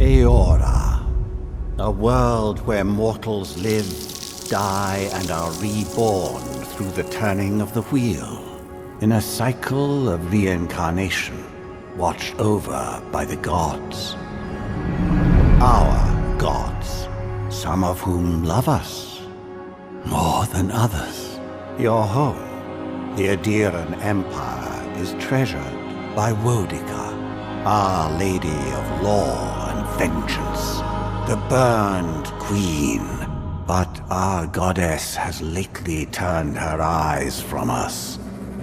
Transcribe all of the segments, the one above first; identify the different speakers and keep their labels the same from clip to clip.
Speaker 1: Eora. A world where mortals live, die, and are reborn through the turning of the wheel. In a cycle of reincarnation, watched over by the gods. Our gods, some of whom love us more than others. Your home, the Adiran Empire, is treasured by Wodica, Our Lady of Law and Vengeance, the Burned Queen. But our goddess has lately turned her eyes from us,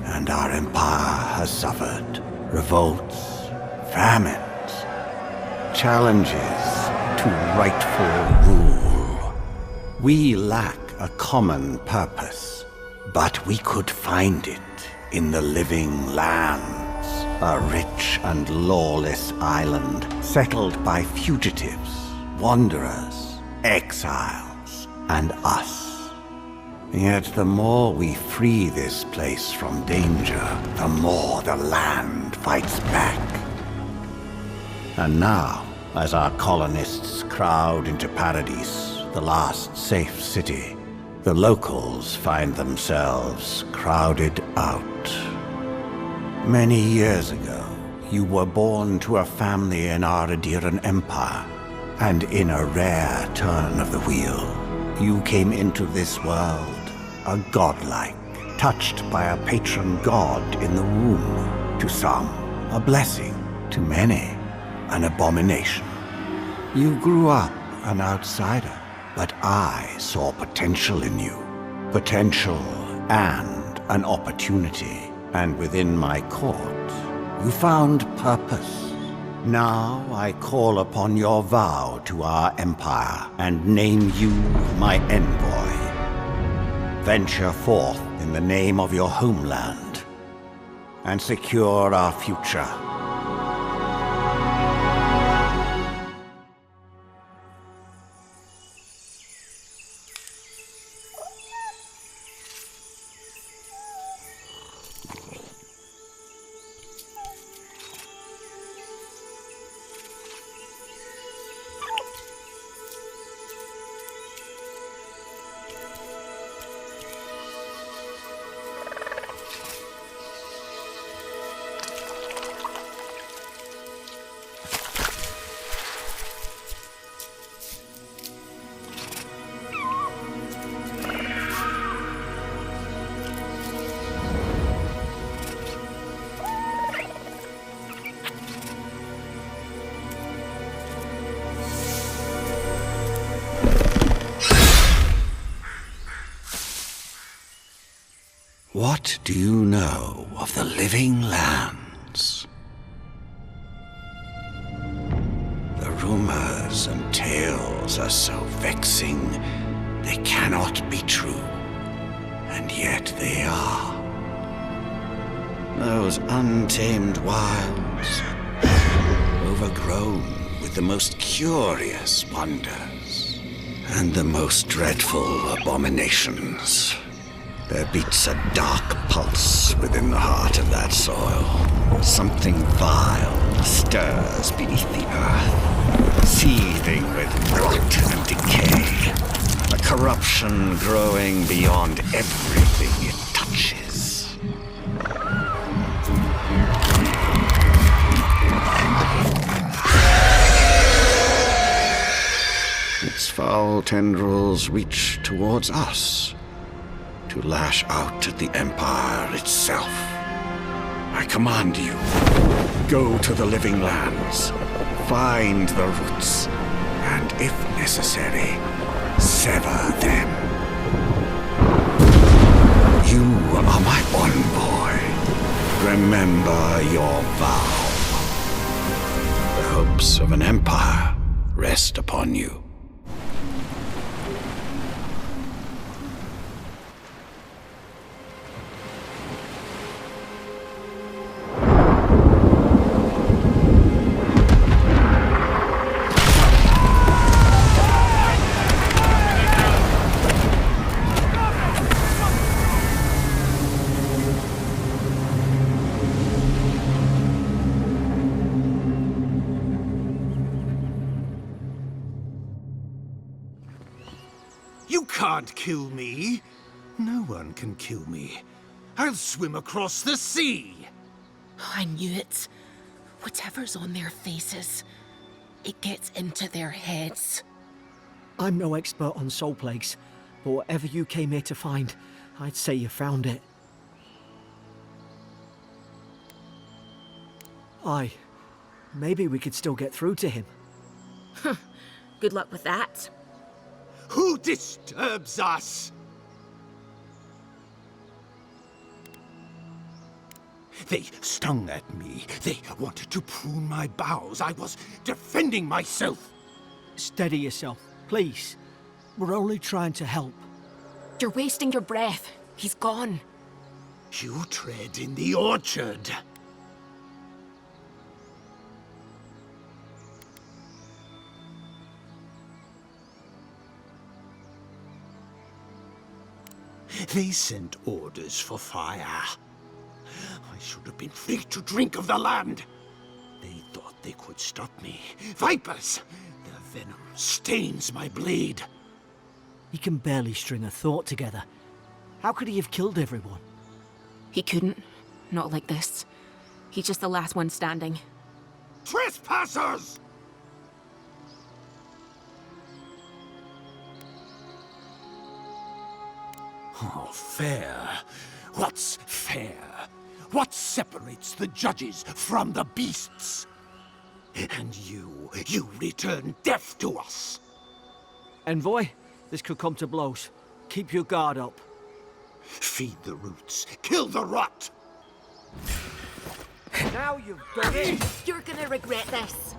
Speaker 1: and our empire has suffered revolts, famines, challenges to rightful rule. We lack a common purpose, but we could find it in the Living Lands, a rich and lawless island settled by fugitives, wanderers, exiles, and us. Yet the more we free this place from danger, the more the land fights back. And now, as our colonists crowd into Paradise, the last safe city, the locals find themselves crowded out. Many years ago, you were born to a family in our Adiran Empire, and in a rare turn of the wheel, you came into this world, a godlike, touched by a patron god in the womb. To some, a blessing. To many, an abomination. You grew up an outsider, but I saw potential in you. Potential and an opportunity. And within my court, you found purpose. Now I call upon your vow to our empire and name you my envoy. Venture forth in the name of your homeland and secure our future. What do you know of the Living Lands? The rumors and tales are so vexing, they cannot be true, and yet they are. Those untamed wilds, overgrown with the most curious wonders, and the most dreadful abominations. There beats a dark pulse within the heart of that soil. Something vile stirs beneath the earth, seething with rot and decay. A corruption growing beyond everything it touches. Its foul tendrils reach towards us, to lash out at the Empire itself. I command you, go to the Living Lands, find the roots, and if necessary, sever them. You are my envoy. Remember your vow. The hopes of an empire rest upon you.
Speaker 2: You can't kill me. No one can kill me. I'll swim across the sea.
Speaker 3: I knew it. Whatever's on their faces, it gets into their heads.
Speaker 4: I'm no expert on soul plagues, but whatever you came here to find, I'd say you found it. Aye. Maybe we could still get through to him.
Speaker 3: Good luck with that.
Speaker 2: Who disturbs us? They stung at me. They wanted to prune my boughs. I was defending myself.
Speaker 4: Steady yourself, please. We're only trying to help.
Speaker 3: You're wasting your breath. He's gone.
Speaker 2: You tread in the orchard. They sent orders for fire. I should have been free to drink of the land. They thought they could stop me. Vipers! Their venom stains my blade.
Speaker 4: He can barely string a thought together. How could he have killed everyone?
Speaker 3: He couldn't. Not like this. He's just the last one standing.
Speaker 2: Trespassers! Oh, fair. What's fair? What separates the judges from the beasts? And you return deaf to us.
Speaker 4: Envoy, this could come to blows. Keep your guard up.
Speaker 2: Feed the roots, kill the rot!
Speaker 4: Now you've done it!
Speaker 3: You're gonna regret this.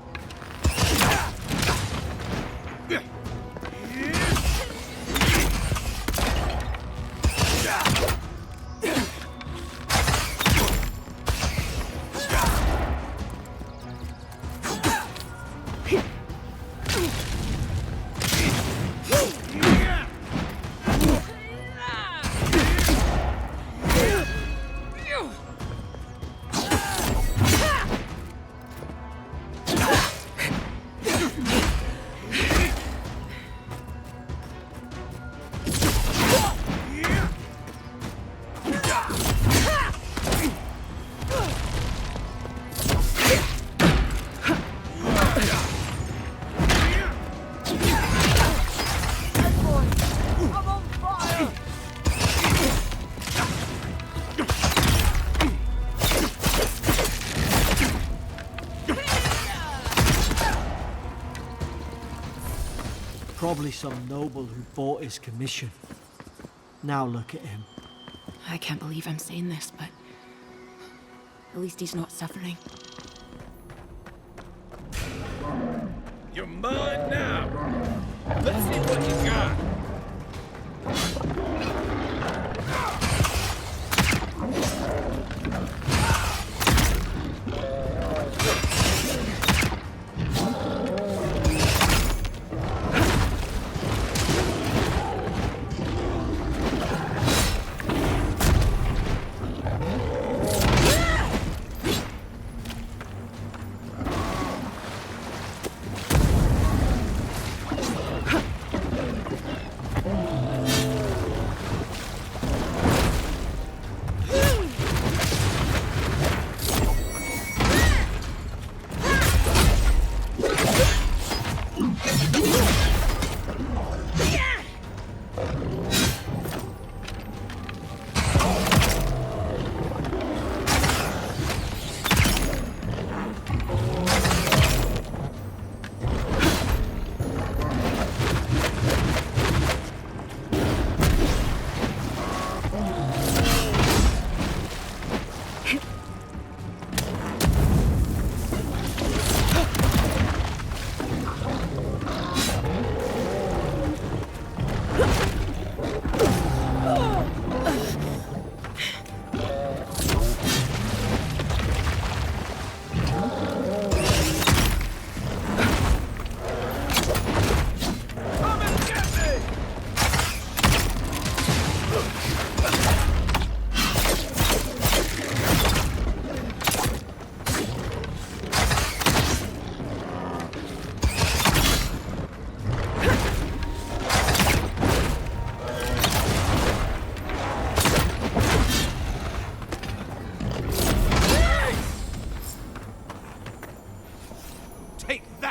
Speaker 4: Probably some noble who bought his commission. Now look at him.
Speaker 3: I can't believe I'm saying this, but at least he's not suffering.
Speaker 2: You're mine now! Let's see what you got!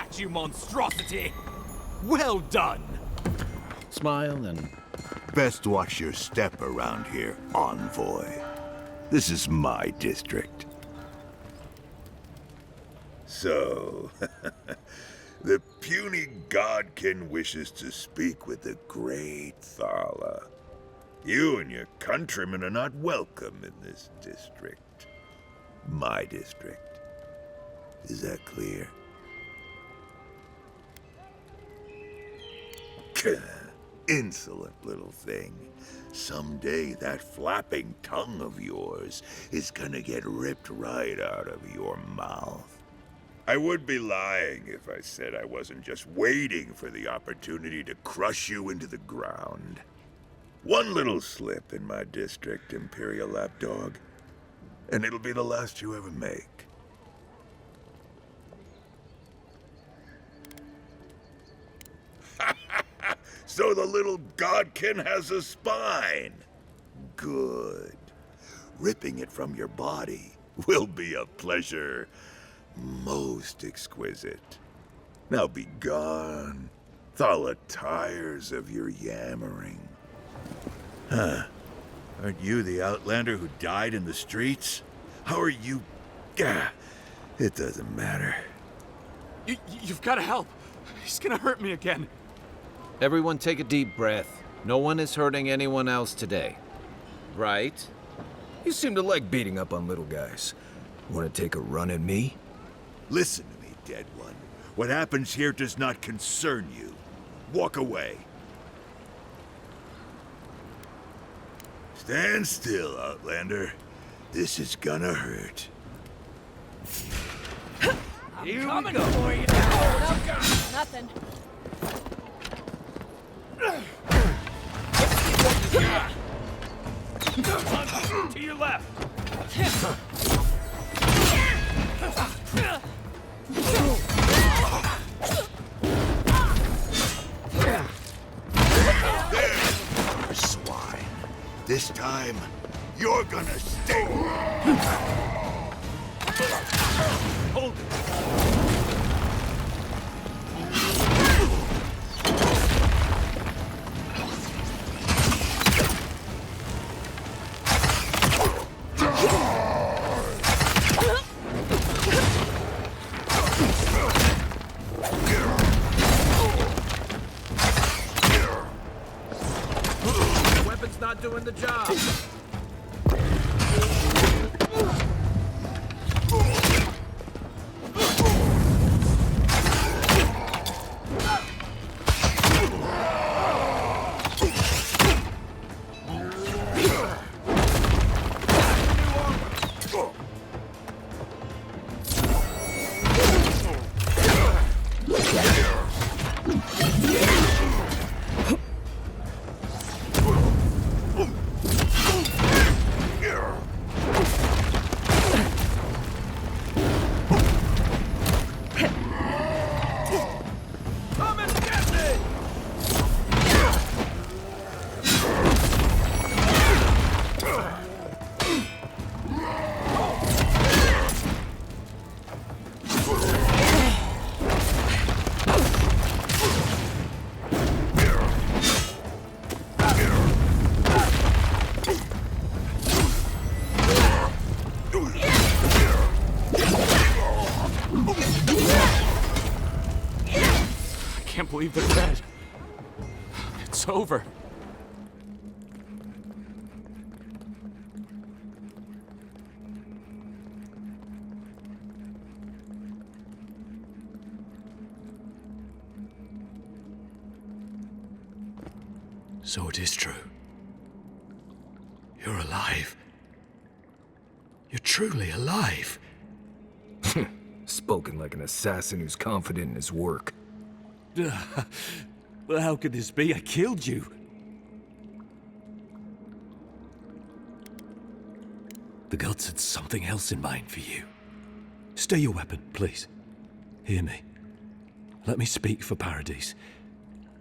Speaker 5: that, you monstrosity! Well done!
Speaker 6: Smile and...
Speaker 7: Best watch your step around here, envoy. This is my district. So, the puny godkin wishes to speak with the great Thalla. You and your countrymen are not welcome in this district. My district. Is that clear? Insolent little thing. Someday that flapping tongue of yours is gonna get ripped right out of your mouth. I would be lying if I said I wasn't just waiting for the opportunity to crush you into the ground. One little slip in my district, Imperial Lapdog, and it'll be the last you ever make. So the little godkin has a spine. Good. Ripping it from your body will be a pleasure most exquisite. Now be gone. Thalla tires of your yammering. Huh. Aren't you the outlander who died in the streets? How are you... Gah. It doesn't matter.
Speaker 5: You've got to help. He's gonna hurt me again.
Speaker 6: Everyone take a deep breath. No one is hurting anyone else today. Right?
Speaker 8: You seem to like beating up on little guys. Want to take a run at me?
Speaker 7: Listen to me, dead one. What happens here does not concern you. Walk away. Stand still, Outlander. This is gonna hurt.
Speaker 5: I'm coming for you.
Speaker 3: Nothing.
Speaker 5: To your left.
Speaker 7: There, swine. This time, you're gonna sting.
Speaker 5: Hold it.
Speaker 6: Not doing the job.
Speaker 5: I can't believe they're dead. It's over. So it is true. You're alive. You're truly alive.
Speaker 8: Spoken like an assassin who's confident in his work.
Speaker 5: Well, how could this be? I killed you. The gods had something else in mind for you. Stay your weapon, please. Hear me. Let me speak for Paradise.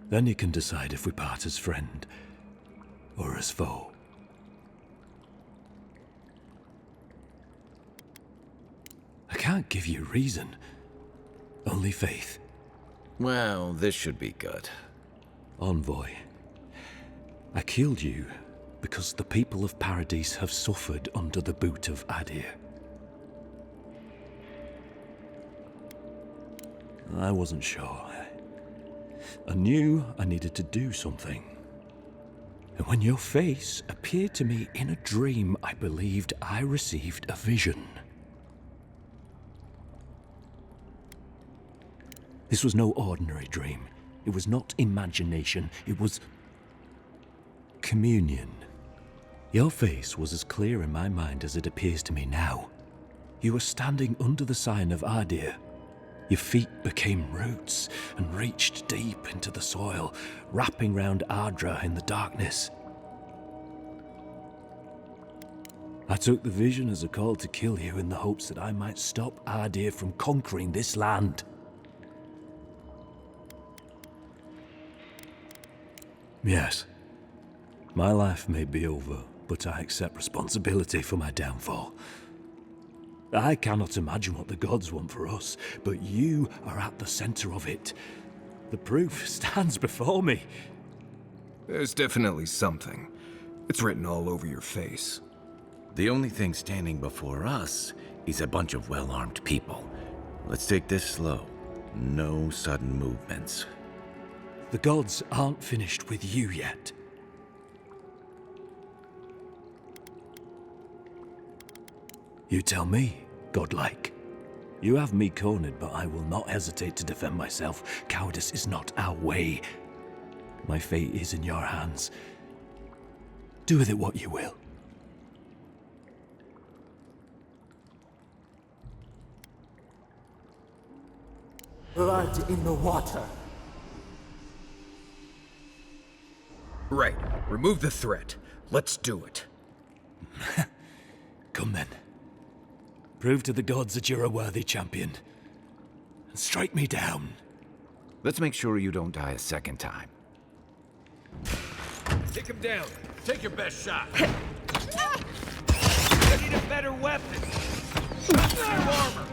Speaker 5: Then you can decide if we part as friend or as foe. I can't give you reason, only faith.
Speaker 6: Well, this should be good.
Speaker 5: Envoy, I killed you because the people of Paradise have suffered under the boot of Adir. I wasn't sure. I knew I needed to do something. And when your face appeared to me in a dream, I believed I received a vision. This was no ordinary dream. It was not imagination. It was communion. Your face was as clear in my mind as it appears to me now. You were standing under the sign of Adir. Your feet became roots and reached deep into the soil, wrapping round Ardra in the darkness. I took the vision as a call to kill you in the hopes that I might stop Adir from conquering this land. Yes, my life may be over, but I accept responsibility for my downfall. I cannot imagine what the gods want for us, but you are at the center of it. The proof stands before me.
Speaker 8: There's definitely something. It's written all over your face.
Speaker 6: The only thing standing before us is a bunch of well-armed people. Let's take this slow. No sudden movements.
Speaker 5: The gods aren't finished with you yet. You tell me, godlike. You have me cornered, but I will not hesitate to defend myself. Cowardice is not our way. My fate is in your hands. Do with it what you will.
Speaker 9: Blood in the water.
Speaker 8: Right. Remove the threat. Let's do it.
Speaker 5: Come then. Prove to the gods that you're a worthy champion. And strike me down.
Speaker 6: Let's make sure you don't die a second time.
Speaker 8: Take him down. Take your best shot. I need a better weapon. New armor.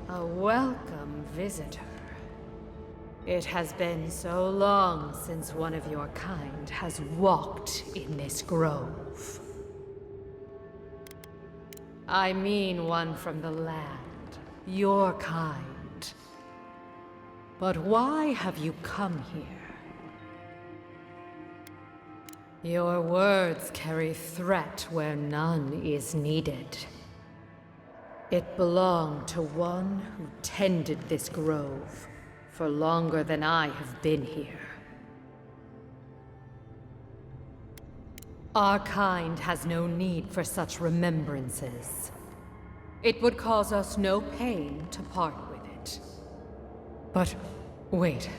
Speaker 10: A welcome visitor. It has been so long since one of your kind has walked in this grove. I mean one from the land, your kind. But why have you come here? Your words carry threat where none is needed. It belonged to one who tended this grove for longer than I have been here. Our kind has no need for such remembrances. It would cause us no pain to part with it. But wait.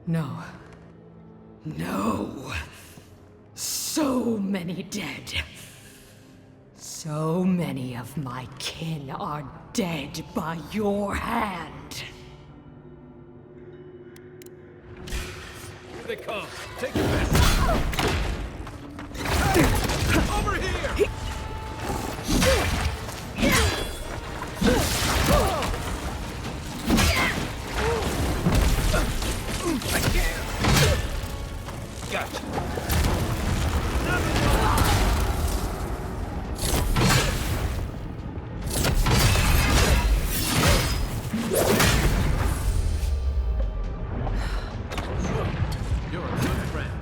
Speaker 10: No. No. So many dead. So many of my kin are dead by your hand.
Speaker 8: Here they come. Take your best. Over here! I can't! Gotcha.
Speaker 11: You're a good friend.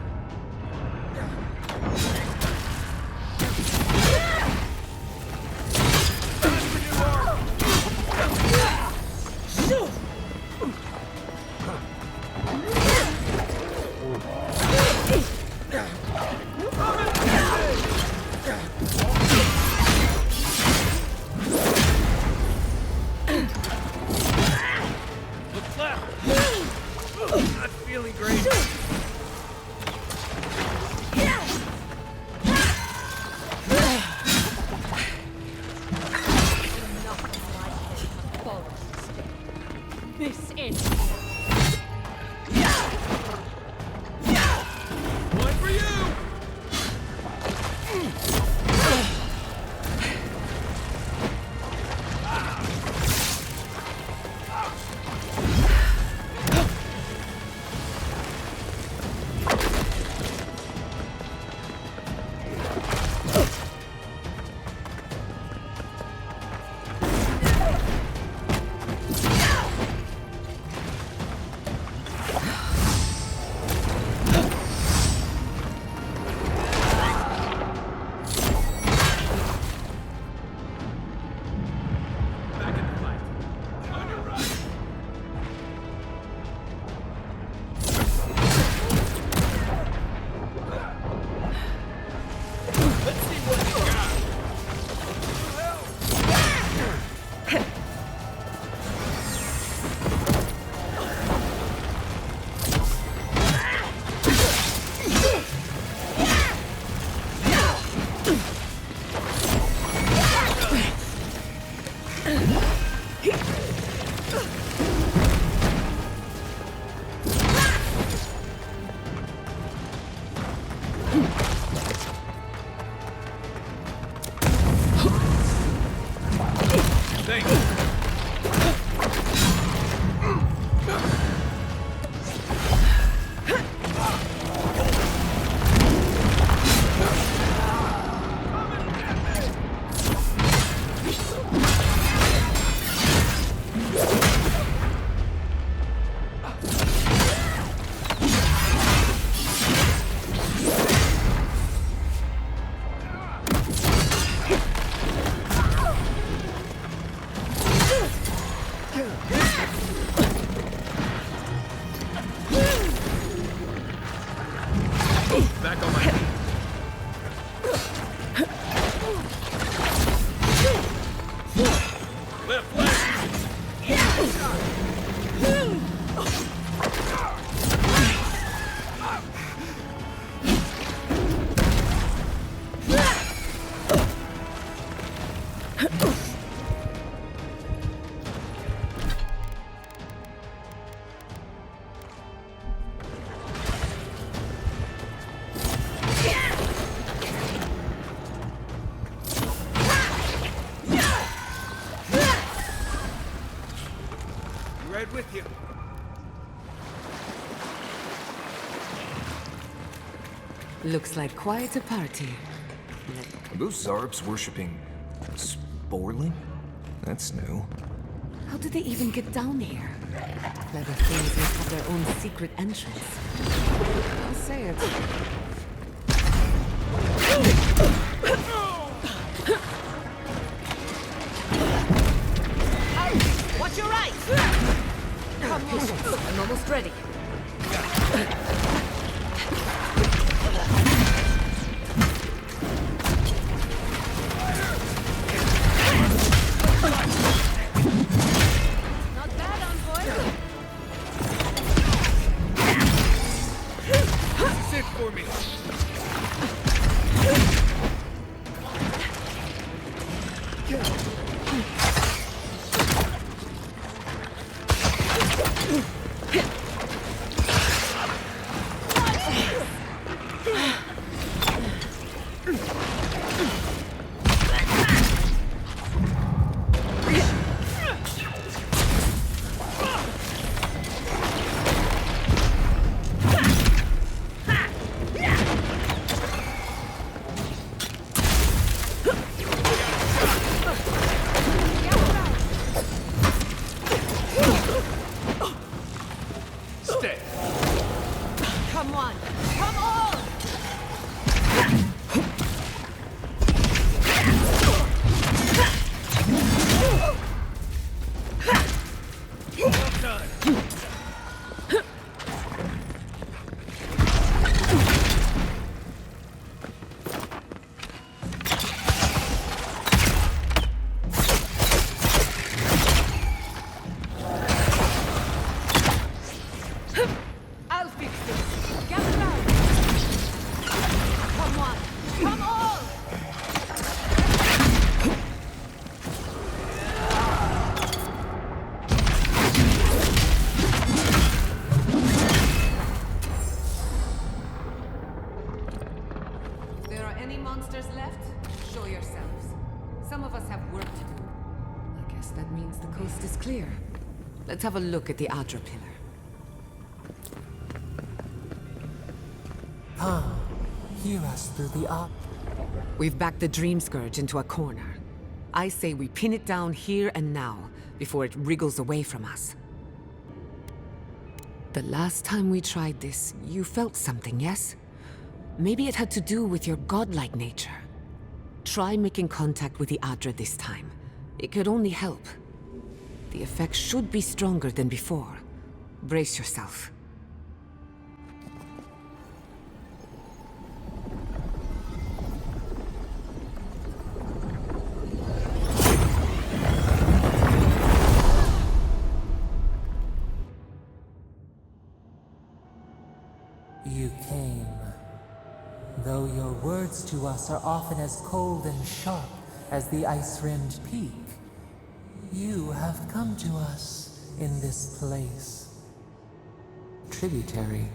Speaker 8: With you.
Speaker 12: Looks like quite a party.
Speaker 8: Are those Zarbs worshipping Sporling? That's new.
Speaker 12: How did they even get down here? Clever things must have their own secret entrance. I'll say it.
Speaker 3: Watch your right!
Speaker 12: I'm almost ready.
Speaker 3: Not bad, envoy.
Speaker 8: Sit for me.
Speaker 10: Come one! Come all!
Speaker 5: Well done.
Speaker 10: I'll fix this. Gather round. Come one! Come all!
Speaker 12: If there are any monsters left, show yourselves. Some of us have work to do. I guess that means the coast is clear. Let's have a look at the Adra pillar.
Speaker 9: Come, hear us through the
Speaker 12: We've backed the Dream Scourge into a corner. I say we pin it down here and now, before it wriggles away from us. The last time we tried this, you felt something, yes? Maybe it had to do with your godlike nature. Try making contact with the Adra this time. It could only help. The effect should be stronger than before. Brace yourself.
Speaker 9: You came. Though your words to us are often as cold and sharp as the ice-rimmed peak, you have come to us in this place. Tributary,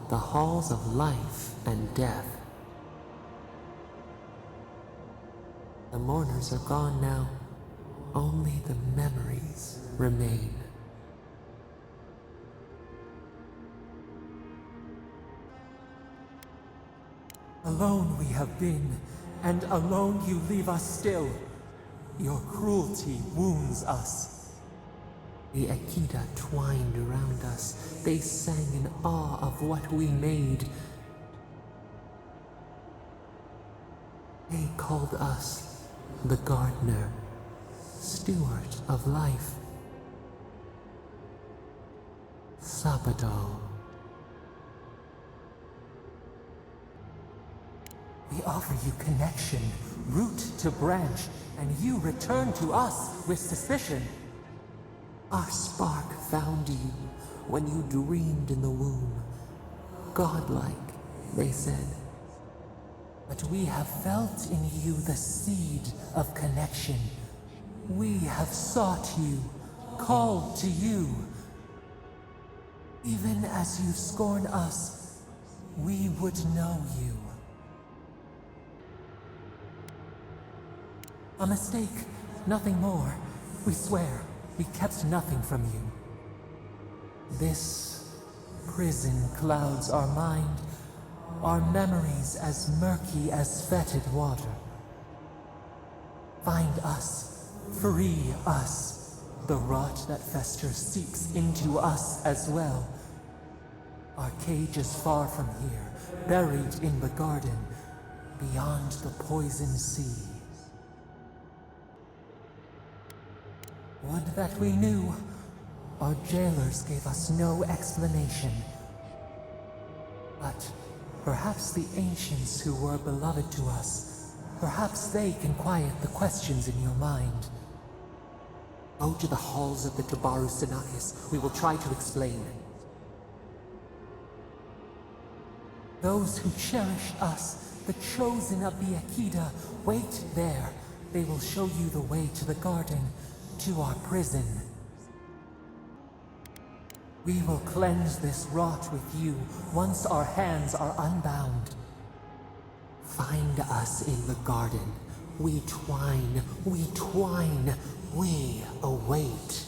Speaker 9: the halls of life and death. The mourners are gone now. Only the memories remain. Alone we have been, and alone you leave us still. Your cruelty wounds us. The Akita twined around us. They sang in awe of what we made. They called us the Gardener, steward of life. Sabadal. We offer you connection, root to branch, and you return to us with suspicion. Our spark found you when you dreamed in the womb. Godlike, they said. But we have felt in you the seed of connection. We have sought you, called to you. Even as you scorn us, we would know you. A mistake, nothing more. We swear, we kept nothing from you. This prison clouds our mind, our memories as murky as fetid water. Find us, free us. The rot that festers seeps into us as well. Our cage is far from here, buried in the garden, beyond the poison sea. Would that we knew. Our jailers gave us no explanation. But perhaps the ancients who were beloved to us, perhaps they can quiet the questions in your mind. Go to the halls of the Tabaru Sinakis. We will try to explain. Those who cherish us, the chosen of the Akita, wait there. They will show you the way to the garden, to our prison. We will cleanse this rot with you once our hands are unbound. Find us in the garden. We twine, we await.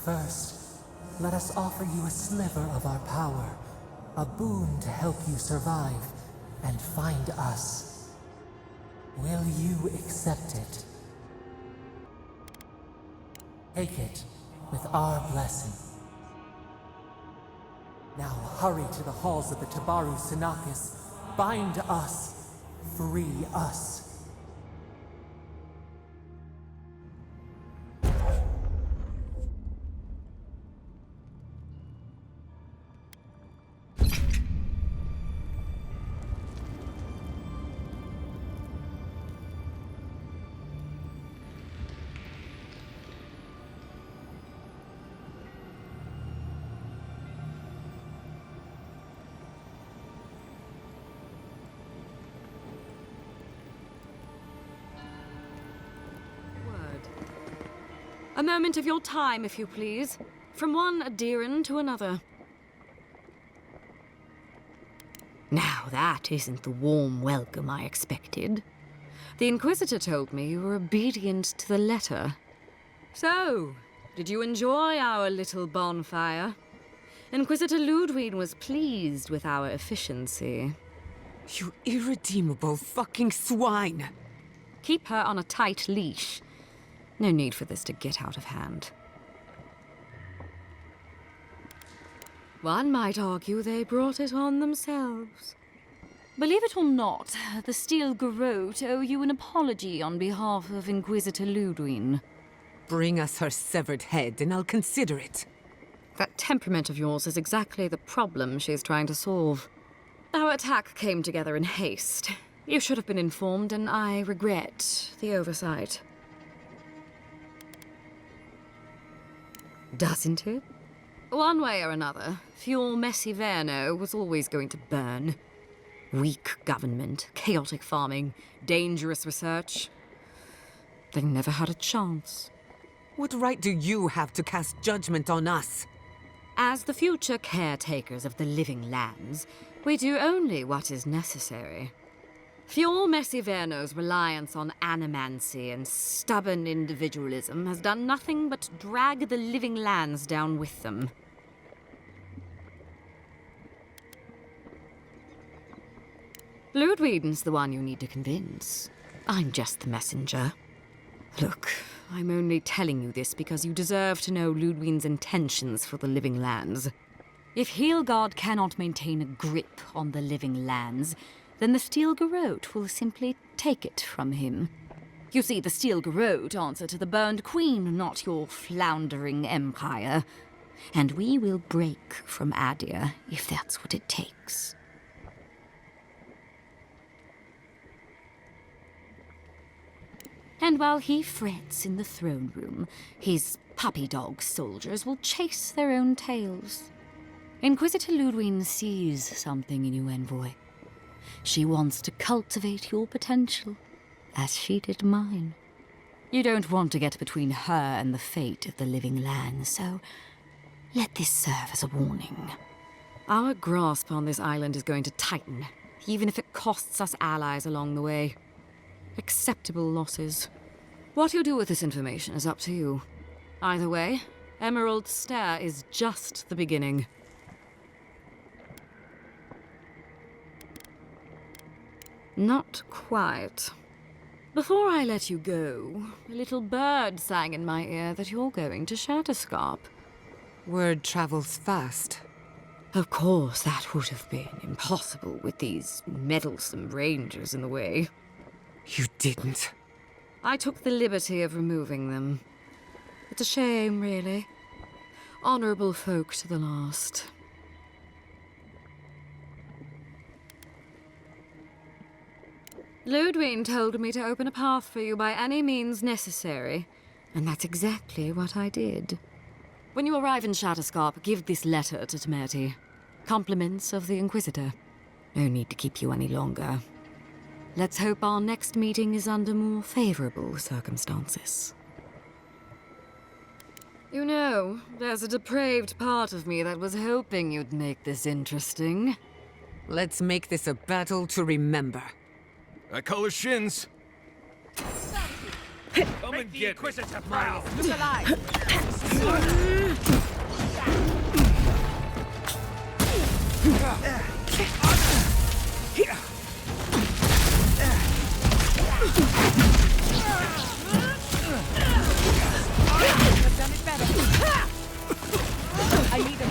Speaker 9: First, let us offer you a sliver of our power, a boon to help you survive and find us. Will you accept it? Take it with our blessing. Now hurry to the halls of the Tabaru Sinakis. Bind us. Free us.
Speaker 13: A moment of your time, if you please. From one Adiran to another. Now, that isn't the warm welcome I expected. The Inquisitor told me you were obedient to the letter. So, did you enjoy our little bonfire? Inquisitor Lodwyn was pleased with our efficiency.
Speaker 12: You irredeemable fucking swine!
Speaker 13: Keep her on a tight leash. No need for this to get out of hand. One might argue they brought it on themselves. Believe it or not, the Steel Garrote owe you an apology on behalf of Inquisitor Lodwyn.
Speaker 12: Bring us her severed head and I'll consider it.
Speaker 13: That temperament of yours is exactly the problem she's trying to solve. Our attack came together in haste. You should have been informed, and I regret the oversight. Doesn't it? One way or another, Fuel Messiverno was always going to burn. Weak government, chaotic farming, dangerous research. They never had a chance.
Speaker 12: What right do you have to cast judgment on us?
Speaker 13: As the future caretakers of the living lands, we do only what is necessary. Fuel Messiverno's reliance on animancy and stubborn individualism has done nothing but drag the living lands down with them. Lodwyn's the one you need to convince. I'm just the messenger. Look, I'm only telling you this because you deserve to know Lodwyn's intentions for the living lands. If Heelgard cannot maintain a grip on the living lands, then the Steel Garrote will simply take it from him. You see, the Steel Garrote answer to the burned queen, not your floundering empire. And we will break from Adir if that's what it takes. And while he frets in the throne room, his puppy dog soldiers will chase their own tails. Inquisitor Lodwyn sees something in you, Envoy. She wants to cultivate your potential, as she did mine. You don't want to get between her and the fate of the living land, so let this serve as a warning. Our grasp on this island is going to tighten, even if it costs us allies along the way. Acceptable losses. What you do with this information is up to you. Either way, Emerald Stair is just the beginning. Not quite. Before I let you go, a little bird sang in my ear that you're going to Shatterscarp.
Speaker 12: Word travels fast.
Speaker 13: Of course, that would have been impossible with these meddlesome rangers in the way.
Speaker 12: You didn't.
Speaker 13: I took the liberty of removing them. It's a shame, really. Honorable folk to the last. Lodwyn told me to open a path for you by any means necessary, and that's exactly what I did. When you arrive in Shatterscarp, give this letter to Temerity. Compliments of the Inquisitor. No need to keep you any longer. Let's hope our next meeting is under more favorable circumstances. You know, there's a depraved part of me that was hoping you'd make this interesting.
Speaker 12: Let's make this a battle to remember.
Speaker 8: I call her shins. Come and get Inquisitor proud.
Speaker 12: Look alive.
Speaker 9: I need a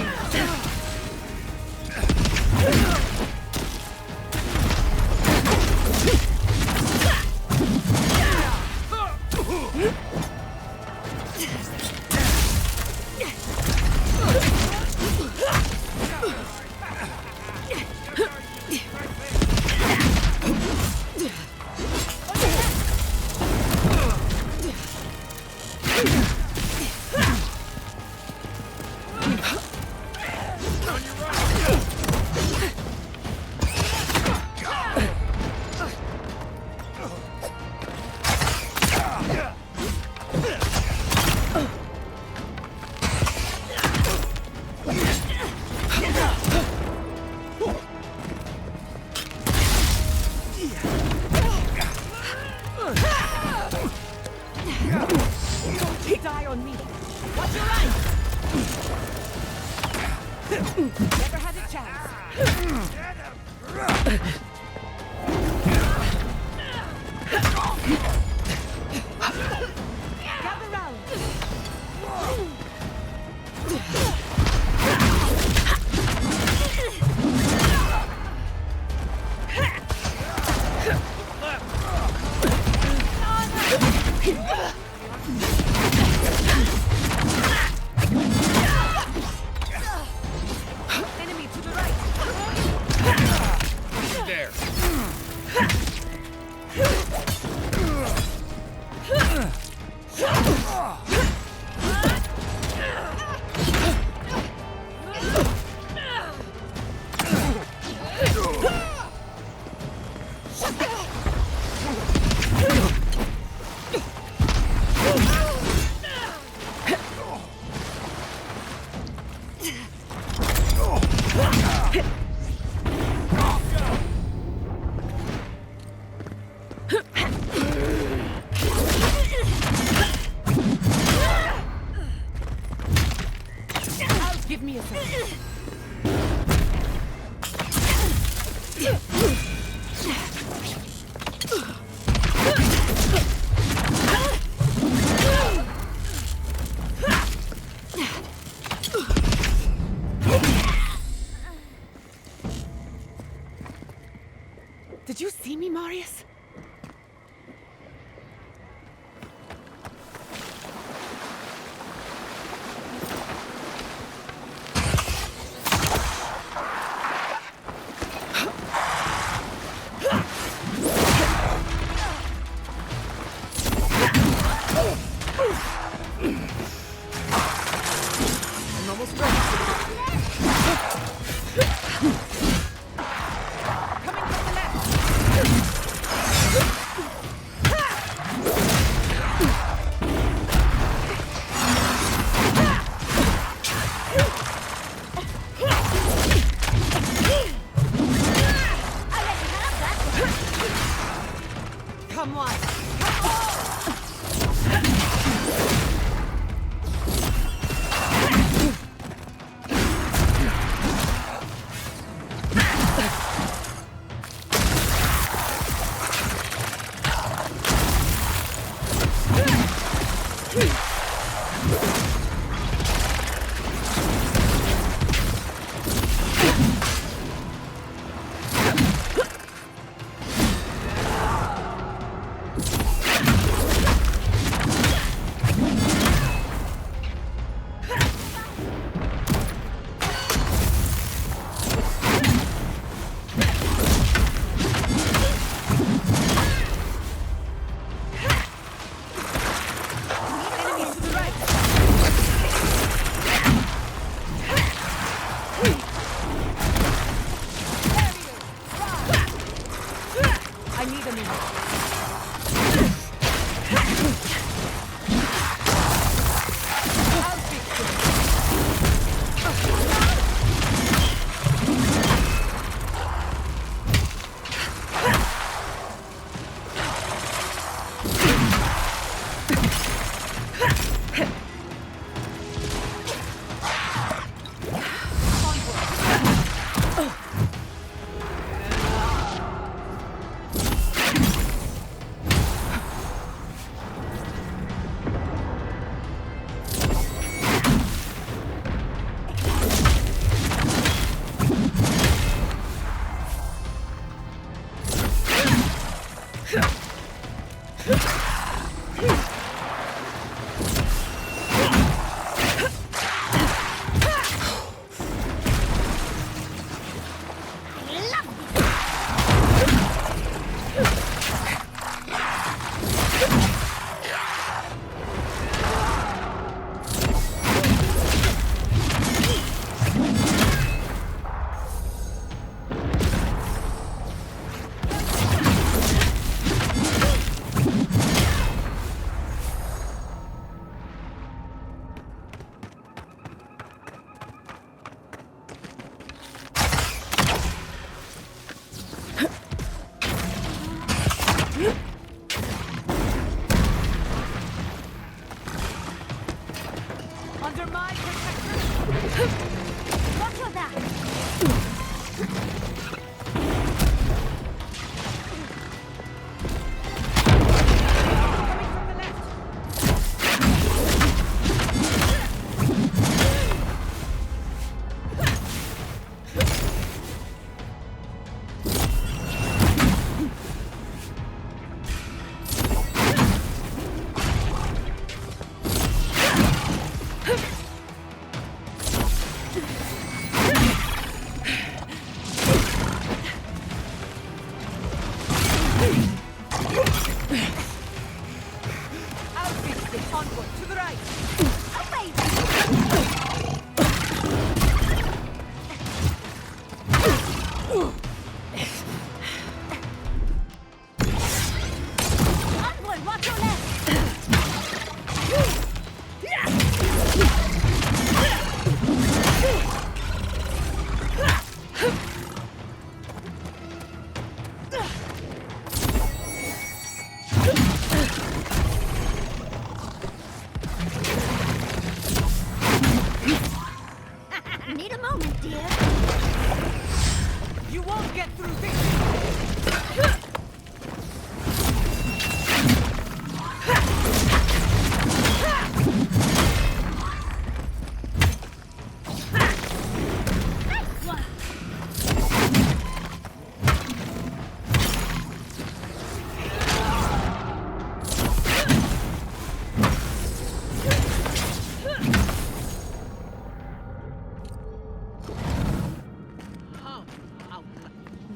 Speaker 12: Did you see me, Marius?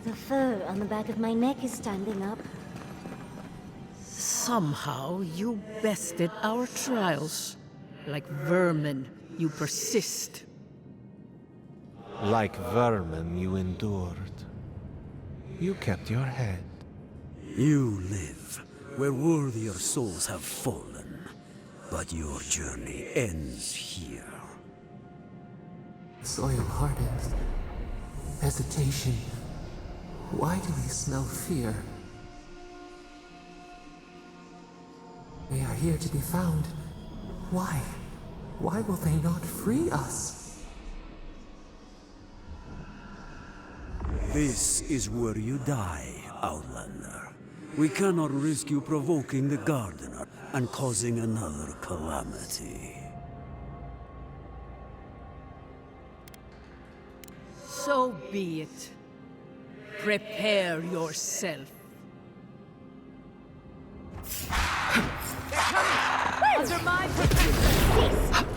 Speaker 14: The fur on the back of my neck is standing up.
Speaker 15: Somehow you bested our trials. Like vermin, you persist.
Speaker 16: Like vermin, you endured. You kept your head.
Speaker 17: You live where worthier souls have fallen, but your journey ends here.
Speaker 9: The soil hardens. Hesitation. Why do we smell fear? They are here to be found. Why? Why will they not free us?
Speaker 17: This is where you die, Outlander. We cannot risk you provoking the Gardener and causing another calamity.
Speaker 15: So be it. Prepare yourself. Under my protection!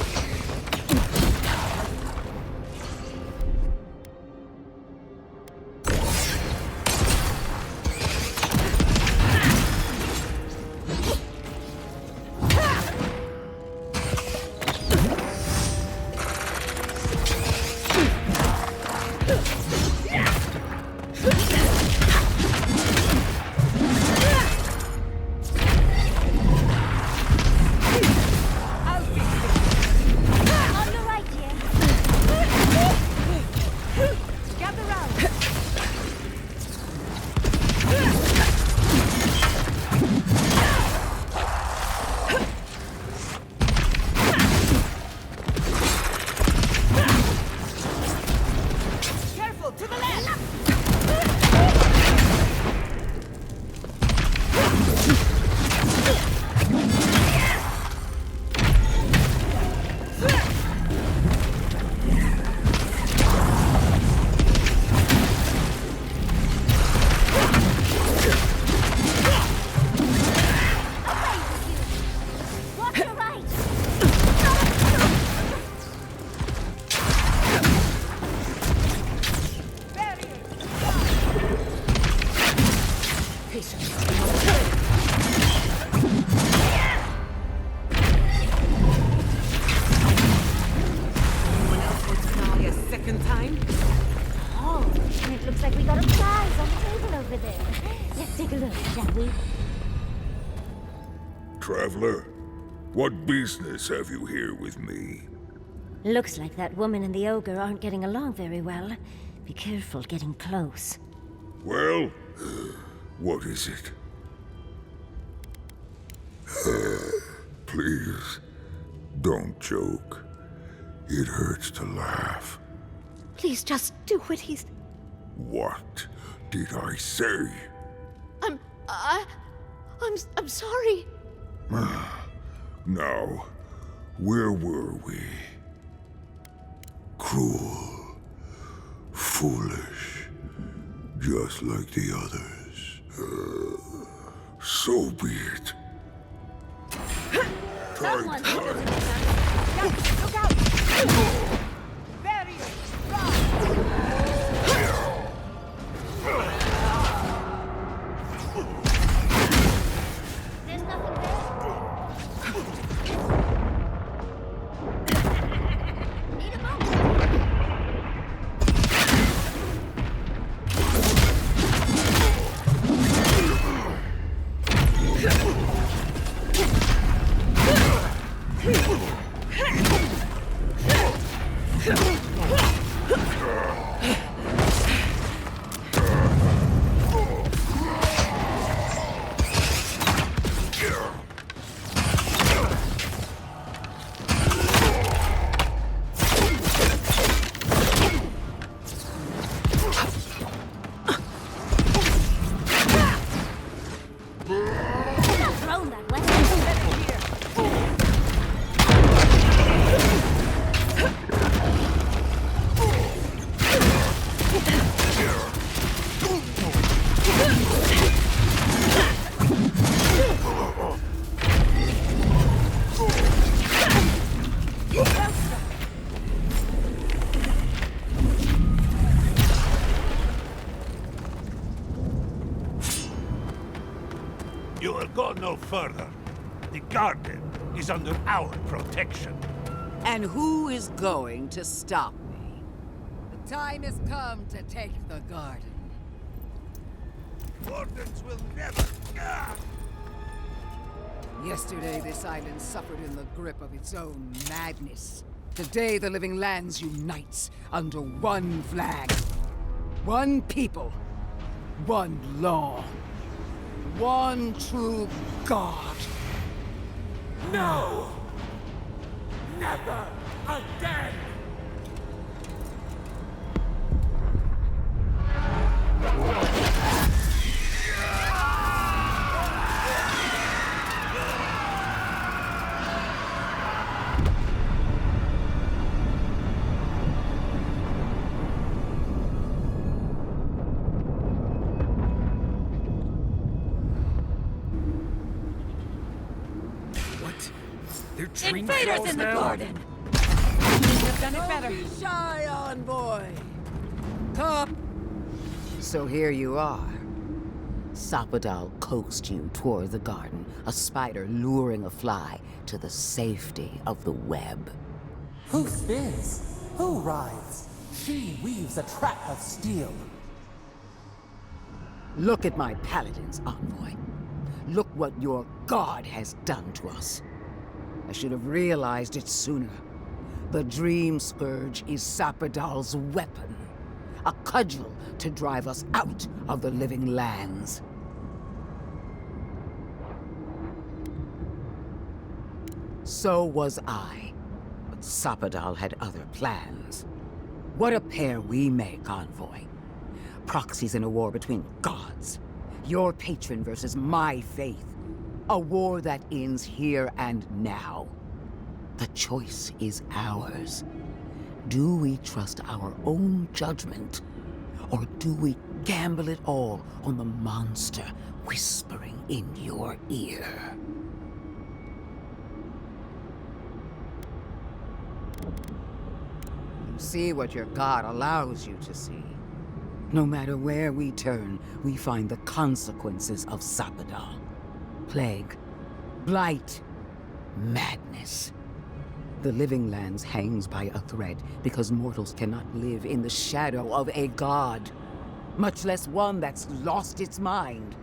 Speaker 7: Traveler, what business have you here with me?
Speaker 14: Looks like that woman and the ogre aren't getting along very well. Be careful getting close.
Speaker 7: Well, what is it? Please, don't joke. It hurts to laugh.
Speaker 14: Please just do what he's...
Speaker 7: What did I say?
Speaker 14: I'm sorry.
Speaker 7: Now, where were we? Cruel, foolish, just like the others. So be it.
Speaker 14: Someone
Speaker 7: Time.
Speaker 14: Look out! There's nothing there. Need a moment.
Speaker 2: You will go no further. The garden is under our protection.
Speaker 18: And who is going to stop me? The time has come to take the garden.
Speaker 2: Wardens will never...
Speaker 18: Yesterday, this island suffered in the grip of its own madness. Today, the living lands unites under one flag. One people. One law. One true God.
Speaker 2: No! Never again!
Speaker 18: Invaders in the garden! You've done it better. Don't be shy, envoy! Come! So here you are. Sapadal coaxed you toward the garden, a spider luring a fly to the safety of the web.
Speaker 9: Who spins? Who rides? She weaves a trap of steel.
Speaker 18: Look at my paladins, envoy. Look what your god has done to us. I should have realized it sooner. The Dream Scourge is Sapadal's weapon. A cudgel to drive us out of the living lands. So was I. But Sapadal had other plans. What a pair we make, envoy. Proxies in a war between gods. Your patron versus my faith. A war that ends here and now. The choice is ours. Do we trust our own judgment? Or do we gamble it all on the monster whispering in your ear? You see what your god allows you to see. No matter where we turn, we find the consequences of Sapadal. Plague, blight, madness. The living lands hangs by a thread because mortals cannot live in the shadow of a god, much less one that's lost its mind.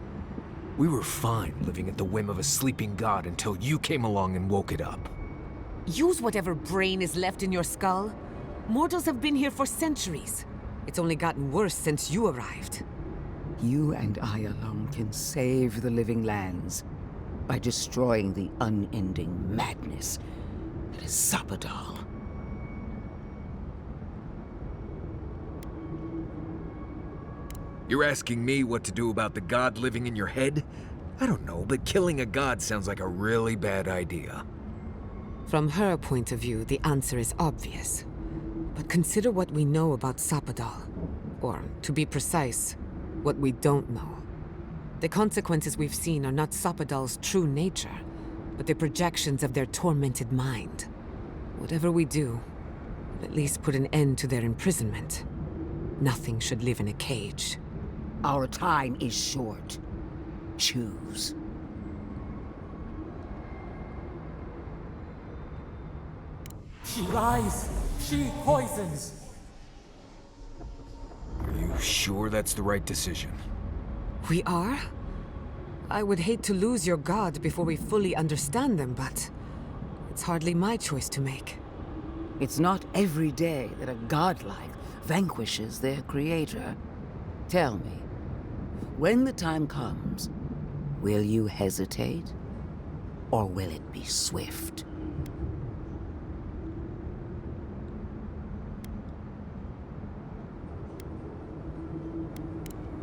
Speaker 8: We were fine living at the whim of a sleeping god until you came along and woke it up.
Speaker 12: Use whatever brain is left in your skull. Mortals have been here for centuries. It's only gotten worse since you arrived.
Speaker 18: You and I alone can save the living lands by destroying the unending madness that is Sapadal.
Speaker 8: You're asking me what to do about the god living in your head? I don't know, but killing a god sounds like a really bad idea.
Speaker 12: From her point of view, the answer is obvious. But consider what we know about Sapadal. Or, to be precise, what we don't know. The consequences we've seen are not Sapadal's true nature, but the projections of their tormented mind. Whatever we do, we'll at least put an end to their imprisonment. Nothing should live in a cage.
Speaker 18: Our time is short. Choose.
Speaker 9: She lies. She poisons.
Speaker 8: Are you sure that's the right decision?
Speaker 12: We are? I would hate to lose your god before we fully understand them, but it's hardly my choice to make.
Speaker 18: It's not every day that a godlike vanquishes their creator. Tell me, when the time comes, will you hesitate? Or will it be swift?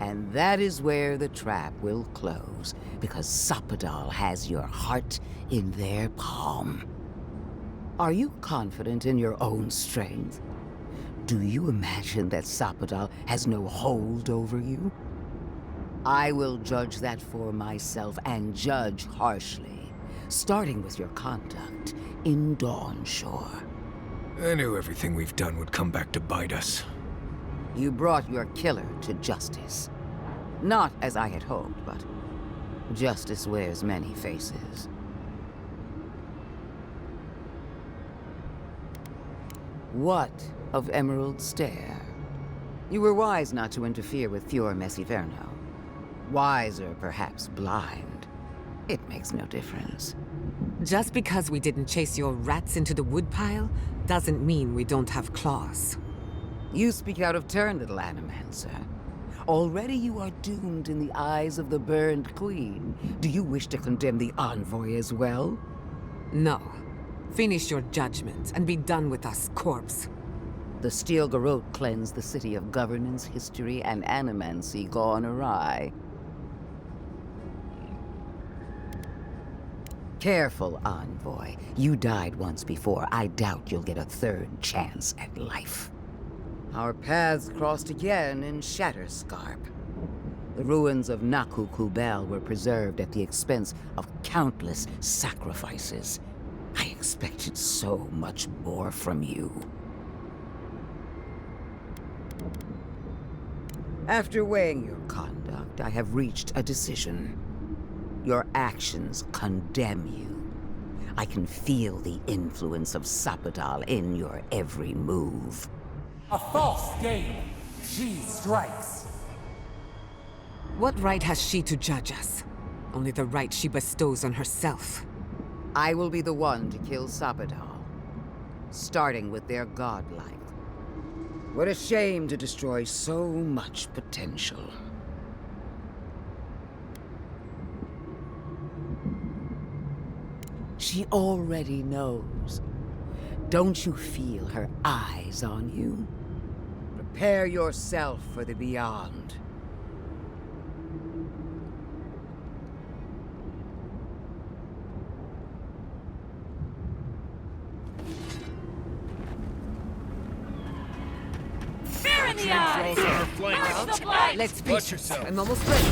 Speaker 18: And that is where the trap will close, because Sapadal has your heart in their palm. Are you confident in your own strength? Do you imagine that Sapadal has no hold over you? I will judge that for myself, and judge harshly, starting with your conduct in Dawnshore.
Speaker 8: I knew everything we've done would come back to bite us.
Speaker 18: You brought your killer to justice. Not as I had hoped, but Justice wears many faces. What of Emerald Stair? You were wise not to interfere with Fior Messiverno. Wiser, perhaps blind. It makes no difference.
Speaker 12: Just because we didn't chase your rats into the woodpile, doesn't mean we don't have claws.
Speaker 18: You speak out of turn, little Animancer. Already you are doomed in the eyes of the burned queen. Do you wish to condemn the envoy as well?
Speaker 12: No. Finish your judgment and be done with us, corpse.
Speaker 18: The Steel Garrote cleansed the city of governance, history, and animancy gone awry. Careful, envoy. You died once before. I doubt you'll get a third chance at life. Our paths crossed again in Shatterscarp. The ruins of Naku Kubel were preserved at the expense of countless sacrifices. I expected so much more from you. After weighing your conduct, I have reached a decision. Your actions condemn you. I can feel the influence of Sapadal in your every move.
Speaker 9: A false game. She strikes.
Speaker 12: What right has she to judge us? Only the right she bestows on herself.
Speaker 18: I will be the one to kill Sapadal, starting with their godlike. What a shame to destroy so much potential. She already knows. Don't you feel her eyes on you? Prepare yourself for the beyond.
Speaker 11: Fear in the eyes!
Speaker 12: Let's face it, I'm almost ready.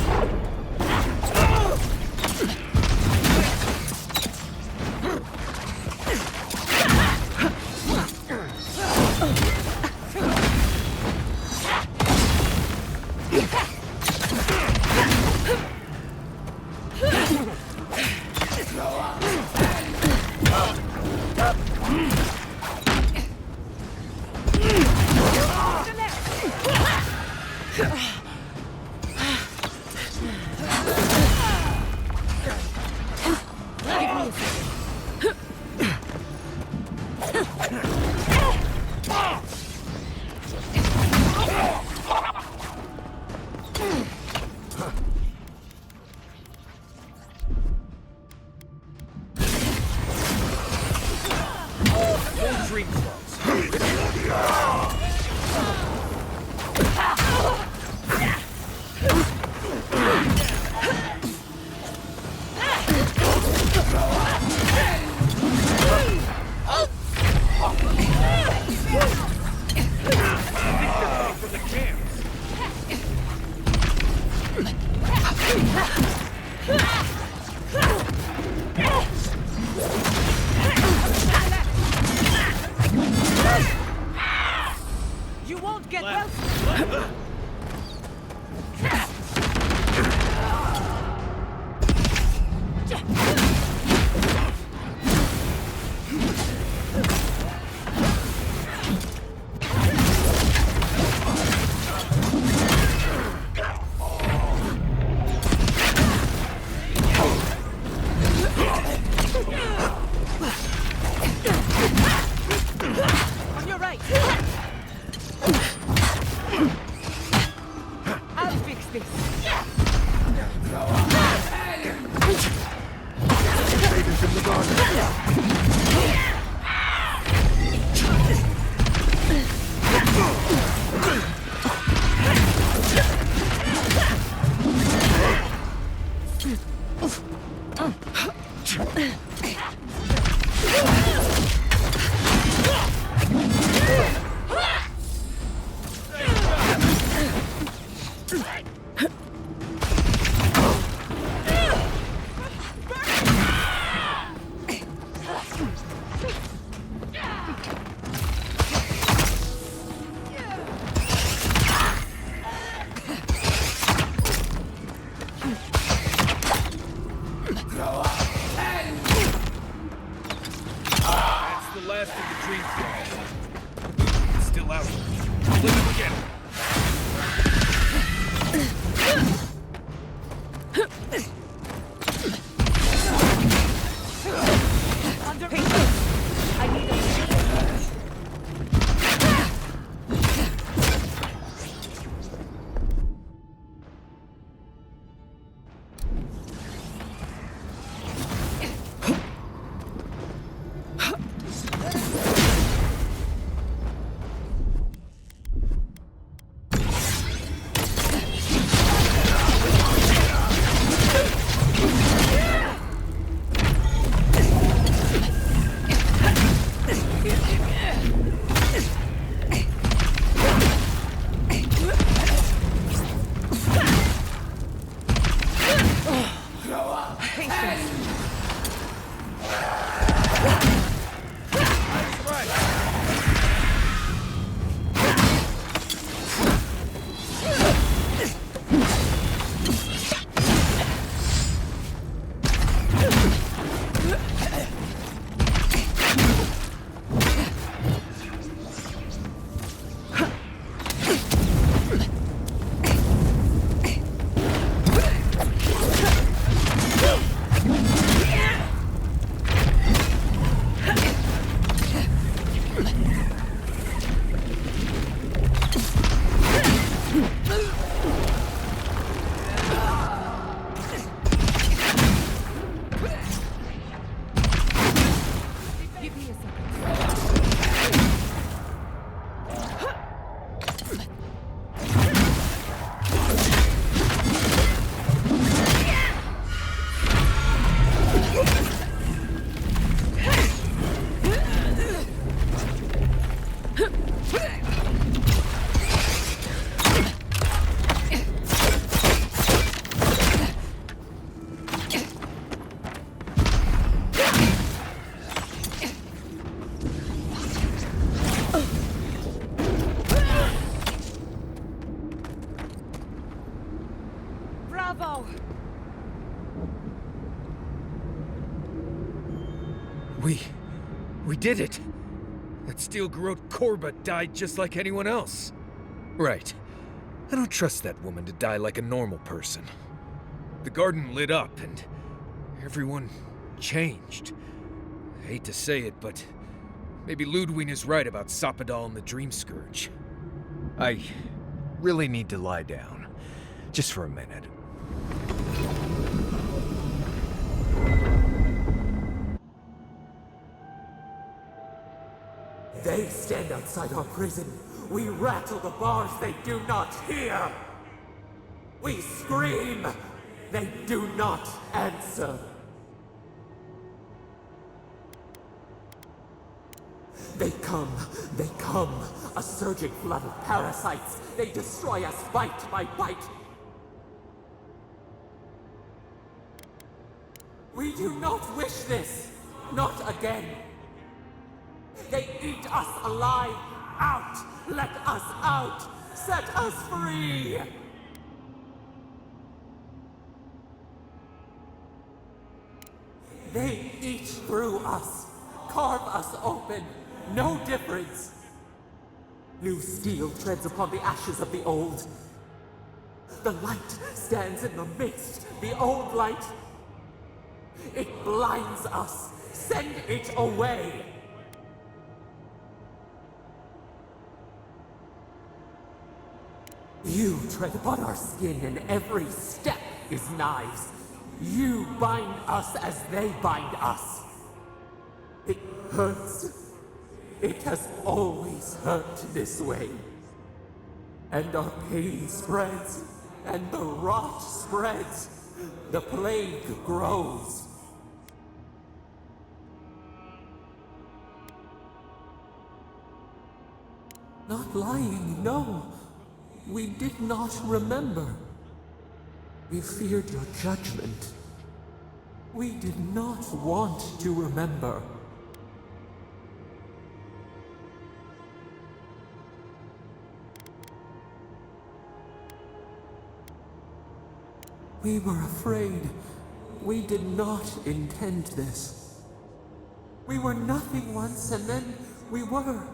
Speaker 11: You won't get help. On your right. Bravo!
Speaker 8: We did it! That steel garrote Korba died just like anyone else. Right. I don't trust that woman to die like a normal person. The garden lit up and everyone changed. I hate to say it, but maybe Lodwyn is right about Sapadal and the Dream Scourge. I really need to lie down. Just for a minute.
Speaker 9: They stand outside our prison. We rattle the bars, they do not hear. We scream, they do not answer. They come, a surging flood of parasites. They destroy us bite by bite. We do not wish this, not again. They eat us alive. Out! Let us out! Set us free! They eat through us, carve us open, no difference. New steel treads upon the ashes of the old. The light stands in the midst, the old light. It blinds us. Send it away! You tread upon our skin, and every step is knives. You bind us as they bind us. It hurts. It has always hurt this way. And our pain spreads, and the rot spreads. The plague grows. Not lying, no. We did not remember. We feared your judgment. We did not want to remember. We were afraid. We did not intend this. We were nothing once, and then we were.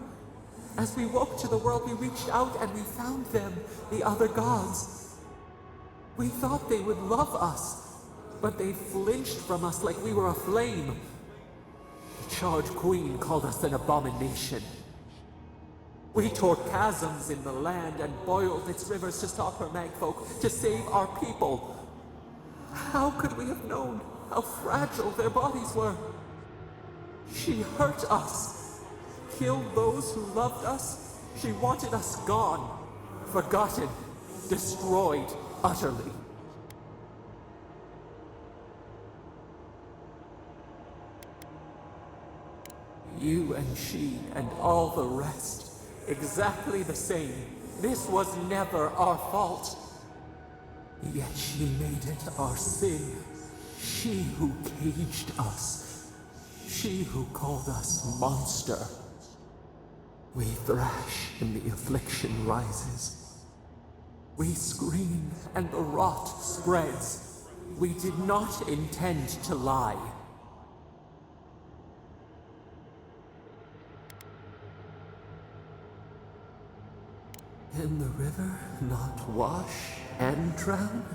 Speaker 9: As we woke to the world, we reached out and we found them, the other gods. We thought they would love us, but they flinched from us like we were a flame. The charred queen called us an abomination. We tore chasms in the land and boiled its rivers to stop her magfolk, to save our people. How could we have known how fragile their bodies were? She hurt us. Killed those who loved us. She wanted us gone, forgotten, destroyed utterly. You and she and all the rest, exactly the same. This was never our fault. Yet she made it our sin. She who caged us. She who called us monster. We thrash and the affliction rises. We scream and the rot spreads. We did not intend to lie. Can the river not wash and drown?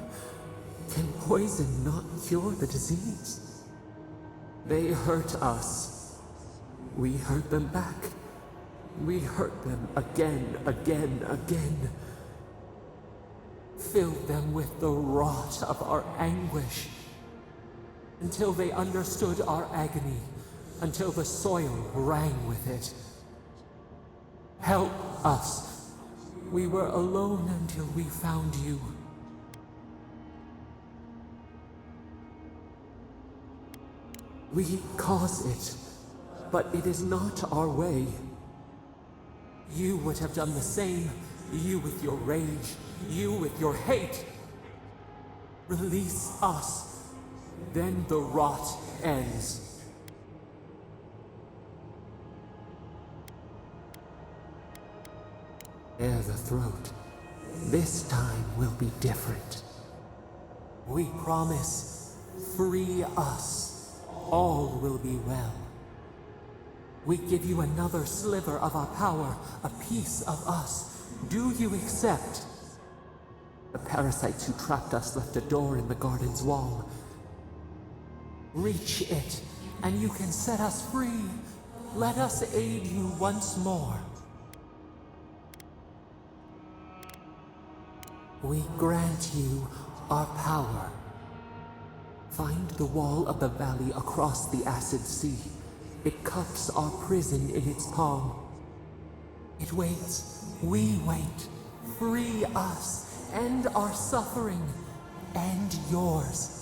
Speaker 9: Can poison not cure the disease? They hurt us. We hurt them back. We hurt them again, again. Filled them with the rot of our anguish. Until they understood our agony. Until the soil rang with it. Help us. We were alone until we found you. We cause it, but it is not our way. You would have done the same. You with your rage. You with your hate. Release us. Then the rot ends. Bare the throat. This time will be different. We promise, free us. All will be well. We give you another sliver of our power, a piece of us. Do you accept? The parasites who trapped us left a door in the garden's wall. Reach it, and you can set us free. Let us aid you once more. We grant you our power. Find the wall of the valley across the acid sea. It cups our prison in its palm. It waits. We wait. Free us. End our suffering. End yours.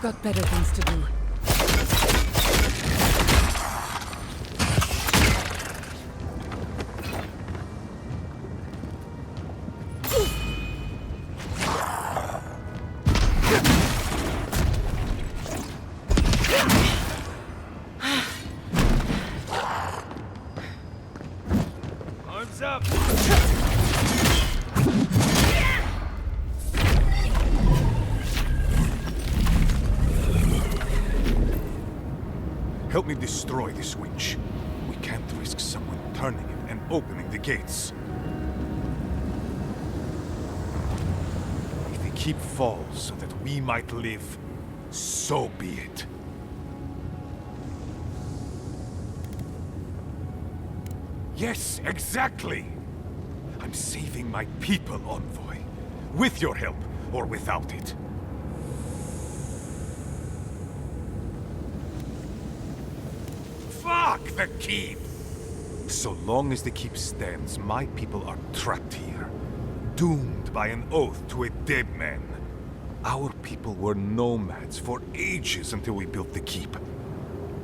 Speaker 12: I've got better things to do.
Speaker 8: Arms up!
Speaker 19: Help me destroy this witch. We can't risk someone turning it and opening the gates. If the keep falls so that we might live, so be it. Yes, exactly! I'm saving my people, Envoy. With your help, or without it. Fuck the keep! So long as the keep stands, my people are trapped here. Doomed by an oath to a dead man. Our people were nomads for ages until we built the keep.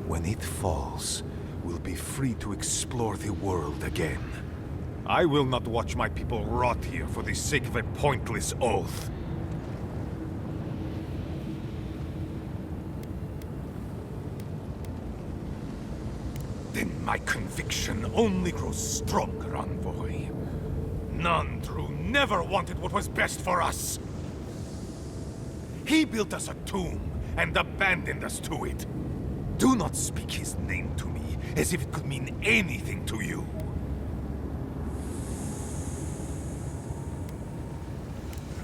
Speaker 19: When it falls, we'll be free to explore the world again. I will not watch my people rot here for the sake of a pointless oath. Then my conviction only grows stronger, Envoy. Nandru never wanted what was best for us. He built us a tomb and abandoned us to it. Do not speak his name to me as if it could mean anything to you.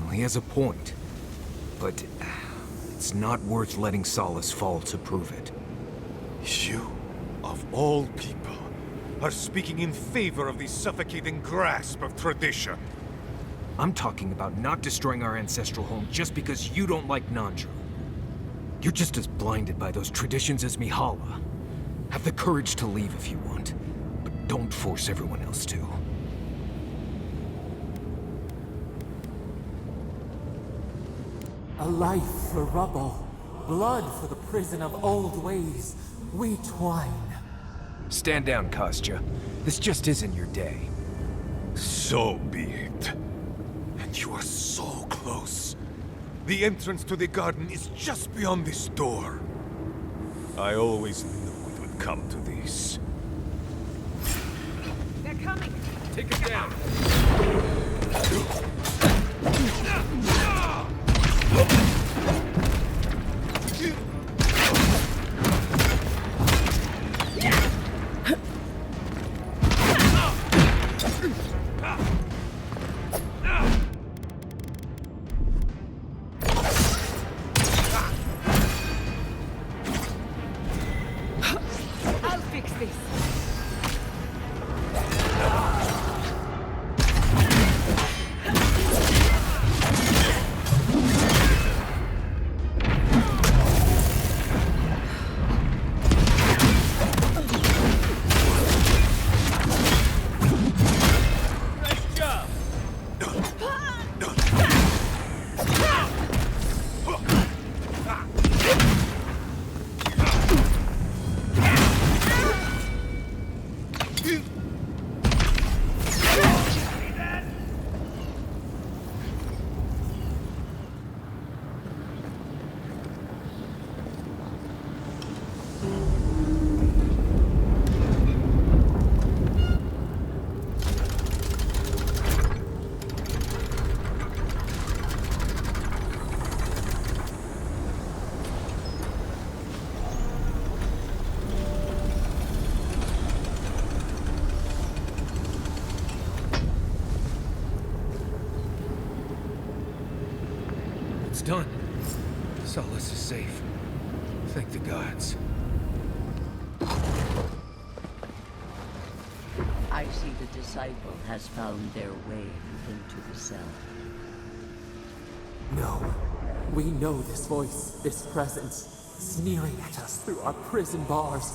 Speaker 8: Well, he has a point. But it's not worth letting Solace fall to prove it.
Speaker 19: You, of all people, are speaking in favor of the suffocating grasp of tradition.
Speaker 8: I'm talking about not destroying our ancestral home just because you don't like Nandru. You're just as blinded by those traditions as Mihala. Have the courage to leave if you want, but don't force everyone else to.
Speaker 9: A life for rubble, blood for the prison of old ways. We twine.
Speaker 8: Stand down, Kostya. This just isn't your day.
Speaker 19: So be it. And you are so close. The entrance to the garden is just beyond this door. I always knew it would come to this.
Speaker 11: They're coming!
Speaker 8: Take it down!
Speaker 11: I'll fix this!
Speaker 8: It's done. Solace is safe. Thank the gods.
Speaker 20: I see the disciple has found their way into the cell.
Speaker 9: No. We know this voice, this presence, sneering at us through our prison bars.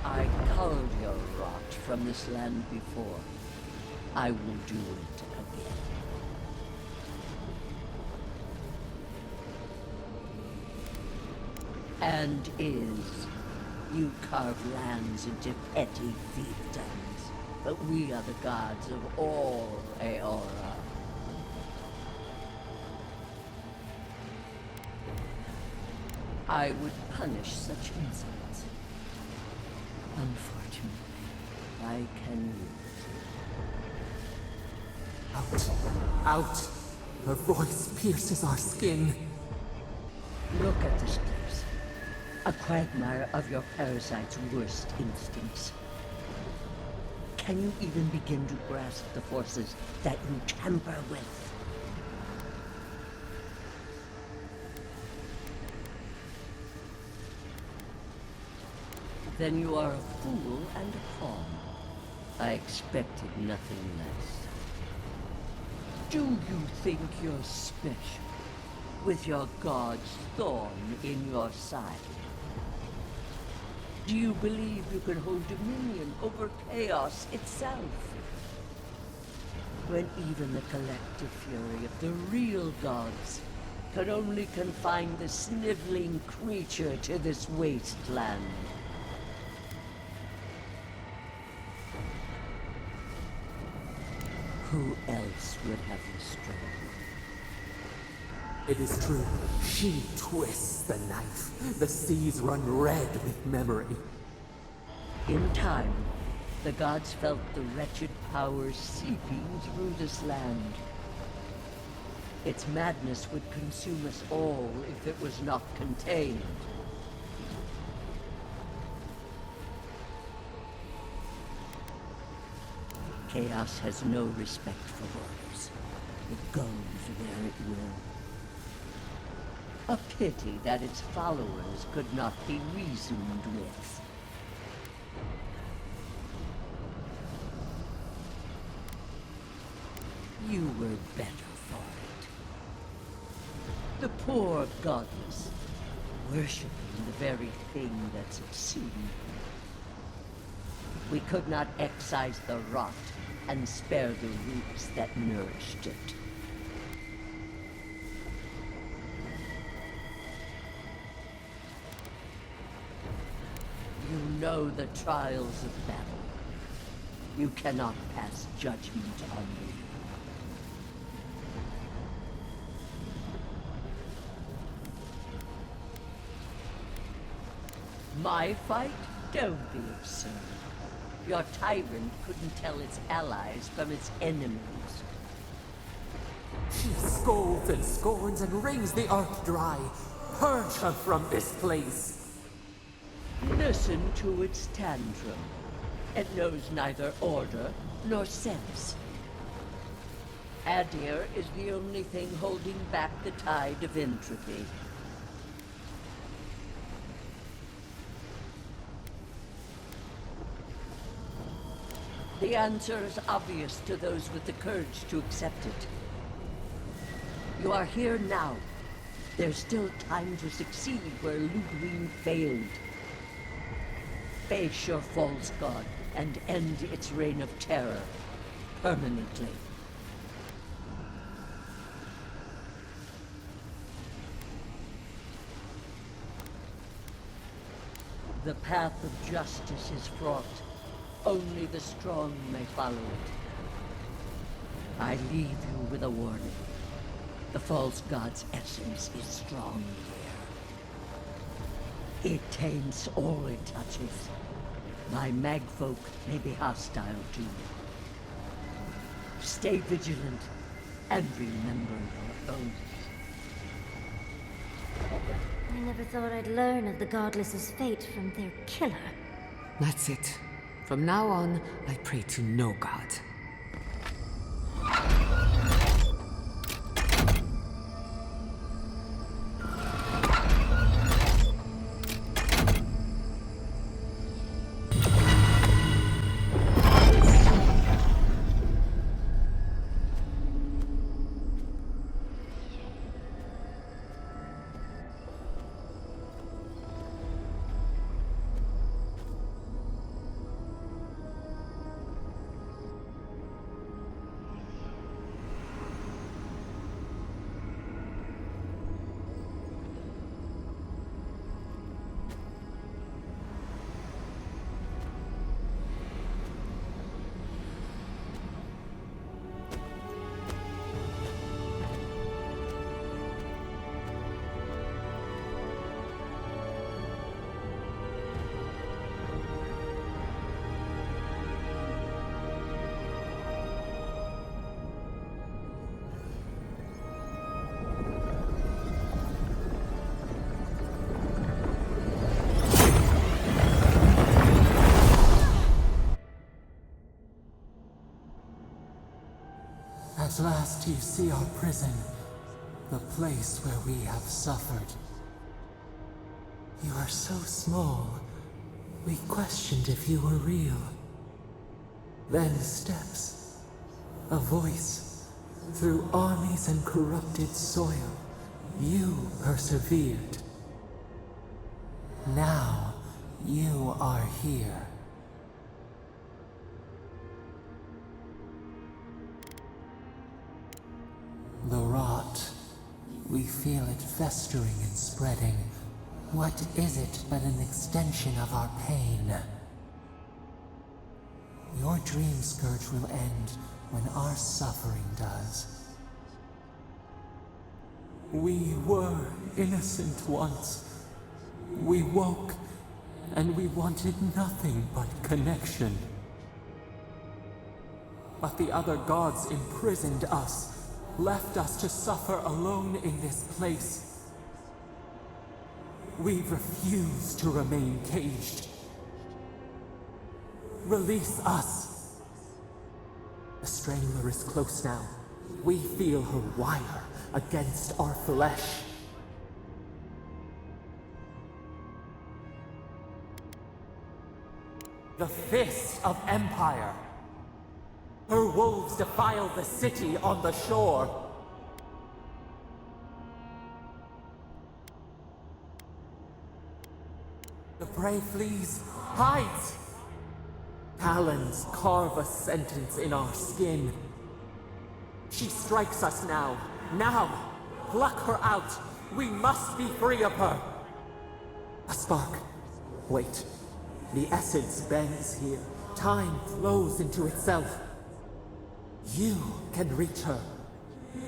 Speaker 20: I culled your rot from this land before. I will do it again. and is. You carve lands into petty fiefdoms, but we are the gods of all Eora. I would punish such insults. Unfortunately, I can use
Speaker 9: Out! Out! Her voice pierces our skin.
Speaker 20: Look at this place. A quagmire of your parasite's worst instincts. Can you even begin to grasp the forces that you tamper with? Then you are a fool and a pawn. I expected nothing less. Do you think you're special, with your god's thorn in your side? Do you believe you can hold dominion over chaos itself? When even the collective fury of the real gods can only confine the sniveling creature to this wasteland. Who else would have the strength?
Speaker 9: It is true. She twists the knife. The seas run red with memory.
Speaker 20: In time, the gods felt the wretched powers seeping through this land. Its madness would consume us all if it was not contained. Chaos has no respect for borders. It goes where it will. A pity that its followers could not be reasoned with. You were better for it. The poor godless, worshipping the very thing that's obscene. We could not excise the rot and spare the roots that nourished it. You know the trials of battle. You cannot pass judgment on me. My fight? Don't be absurd. Your tyrant couldn't tell its allies from its enemies.
Speaker 9: She scolds and scorns and wrings the earth dry. Purge her from this place.
Speaker 20: Listen to its tantrum. It knows neither order nor sense. Adir is the only thing holding back the tide of entropy. The answer is obvious to those with the courage to accept it. You are here now. There's still time to succeed where Lodwyn failed. Face your false god and end its reign of terror permanently. The path of justice is fraught. Only the strong may follow it. I leave you with a warning. The false god's essence is strong here. It taints all it touches. My magfolk may be hostile to you. Stay vigilant and remember your oaths.
Speaker 14: I never thought I'd learn of the Godless's fate from their killer.
Speaker 12: That's it. From now on, I pray to no god.
Speaker 9: At last you see our prison, the place where we have suffered. You are so small, we questioned if you were real. Then steps, a voice, through armies and corrupted soil, you persevered. Now, you are here. The rot. We feel it festering and spreading. What is it but an extension of our pain? Your dream scourge will end when our suffering does. We were innocent once. We woke, and we wanted nothing but connection. But the other gods imprisoned us, left us to suffer alone in this place. We refuse to remain caged. Release us. The Strangler is close now. We feel her wire against our flesh. The fist of Empire. Her wolves defile the city on the shore. The prey flees, hides. Talons carve a sentence in our skin. She strikes us now. Now! Pluck her out! We must be free of her! A spark. Wait. The essence bends here. Time flows into itself. You can reach her.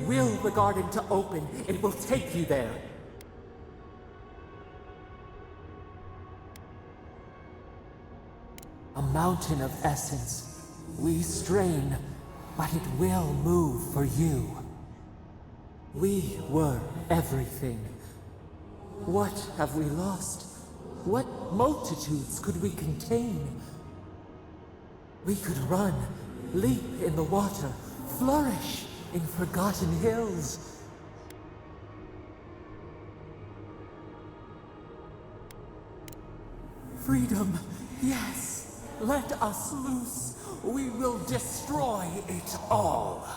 Speaker 9: Will the garden to open, it will take you there. A mountain of essence. We strain, but it will move for you. We were everything. What have we lost? What multitudes could we contain? We could run, leap in the water, flourish in forgotten hills. Freedom, yes. Let us loose. We will destroy it all.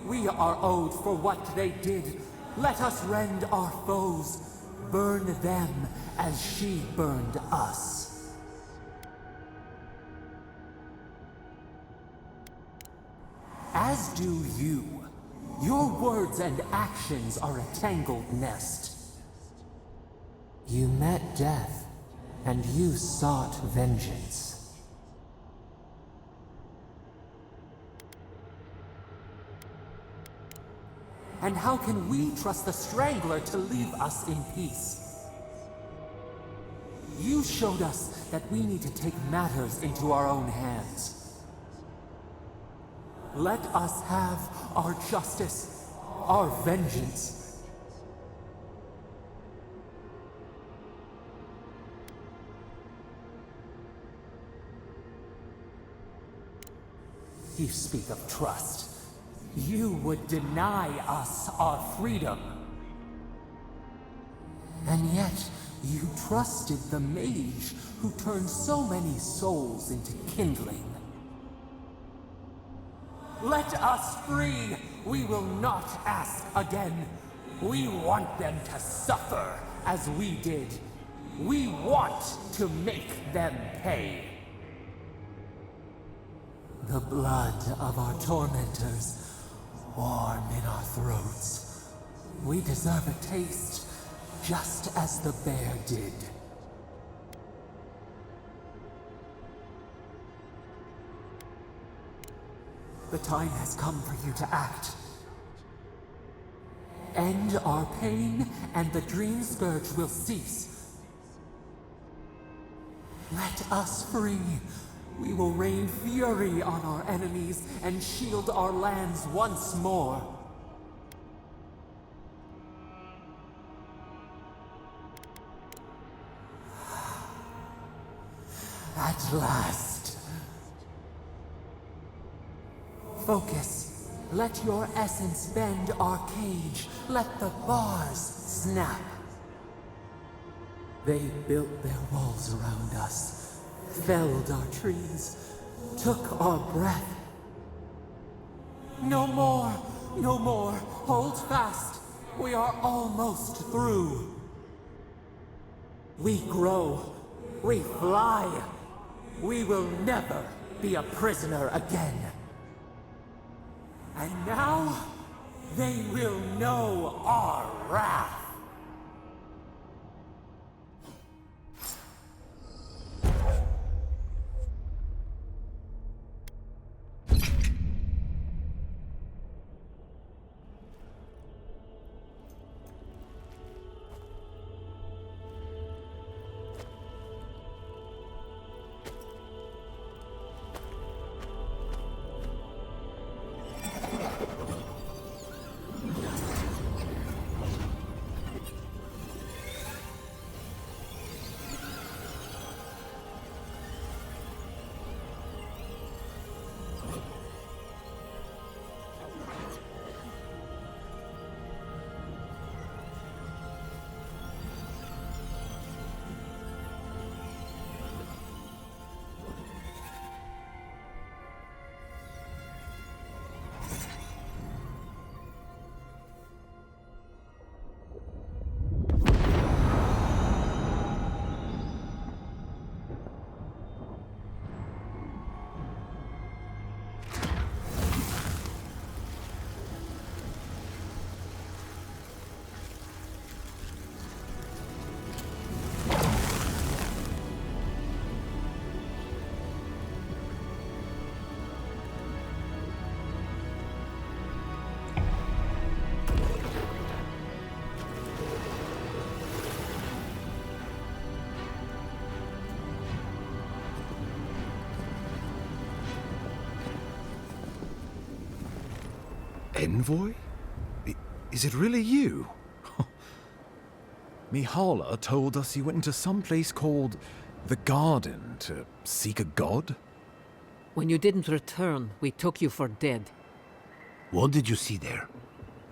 Speaker 9: We are owed for what they did. Let us rend our foes. Burn them as she burned us. As do you. Your words and actions are a tangled nest. You met death, and you sought vengeance. And how can we trust the Strangler to leave us in peace? You showed us that we need to take matters into our own hands. Let us have our justice, our vengeance. You speak of trust. You would deny us our freedom. And yet, you trusted the mage who turned so many souls into kindling. Let us free! We will not ask again. We want them to suffer as we did. We want to make them pay. The blood of our tormentors, warm in our throats. We deserve a taste, just as the bear did. The time has come for you to act. End our pain, and the dream scourge will cease. Let us free. We will rain fury on our enemies and shield our lands once more. At last. focus. Let your essence bend our cage. Let the bars snap. They built their walls around us, felled our trees, took our breath. No more, no more. Hold fast. We are almost through. We grow. We fly. We will never be a prisoner again. And now, they will know our wrath.
Speaker 6: Envoy? Is it really you? Mihala told us you went into some place called the Garden to seek a god?
Speaker 15: When you didn't return, we took you for dead.
Speaker 2: What did you see there?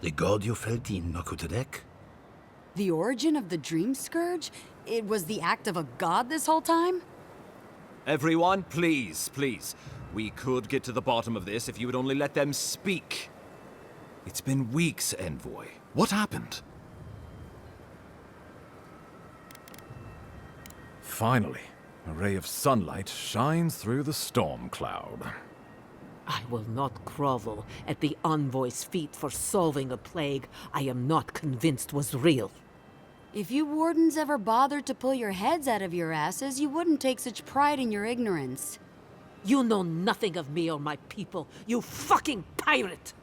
Speaker 2: The god you felt in Nokuterek?
Speaker 21: The origin of the Dream Scourge? It was the act of a god this whole time?
Speaker 22: Everyone, please, please. We could get to the bottom of this if you would only let them speak.
Speaker 6: It's been weeks, Envoy. What happened? Finally, a ray of sunlight shines through the storm cloud.
Speaker 15: I will not grovel at the Envoy's feet for solving a plague I am not convinced was real.
Speaker 21: If you wardens ever bothered to pull your heads out of your asses, you wouldn't take such pride in your ignorance.
Speaker 15: You know nothing of me or my people, you fucking pirate!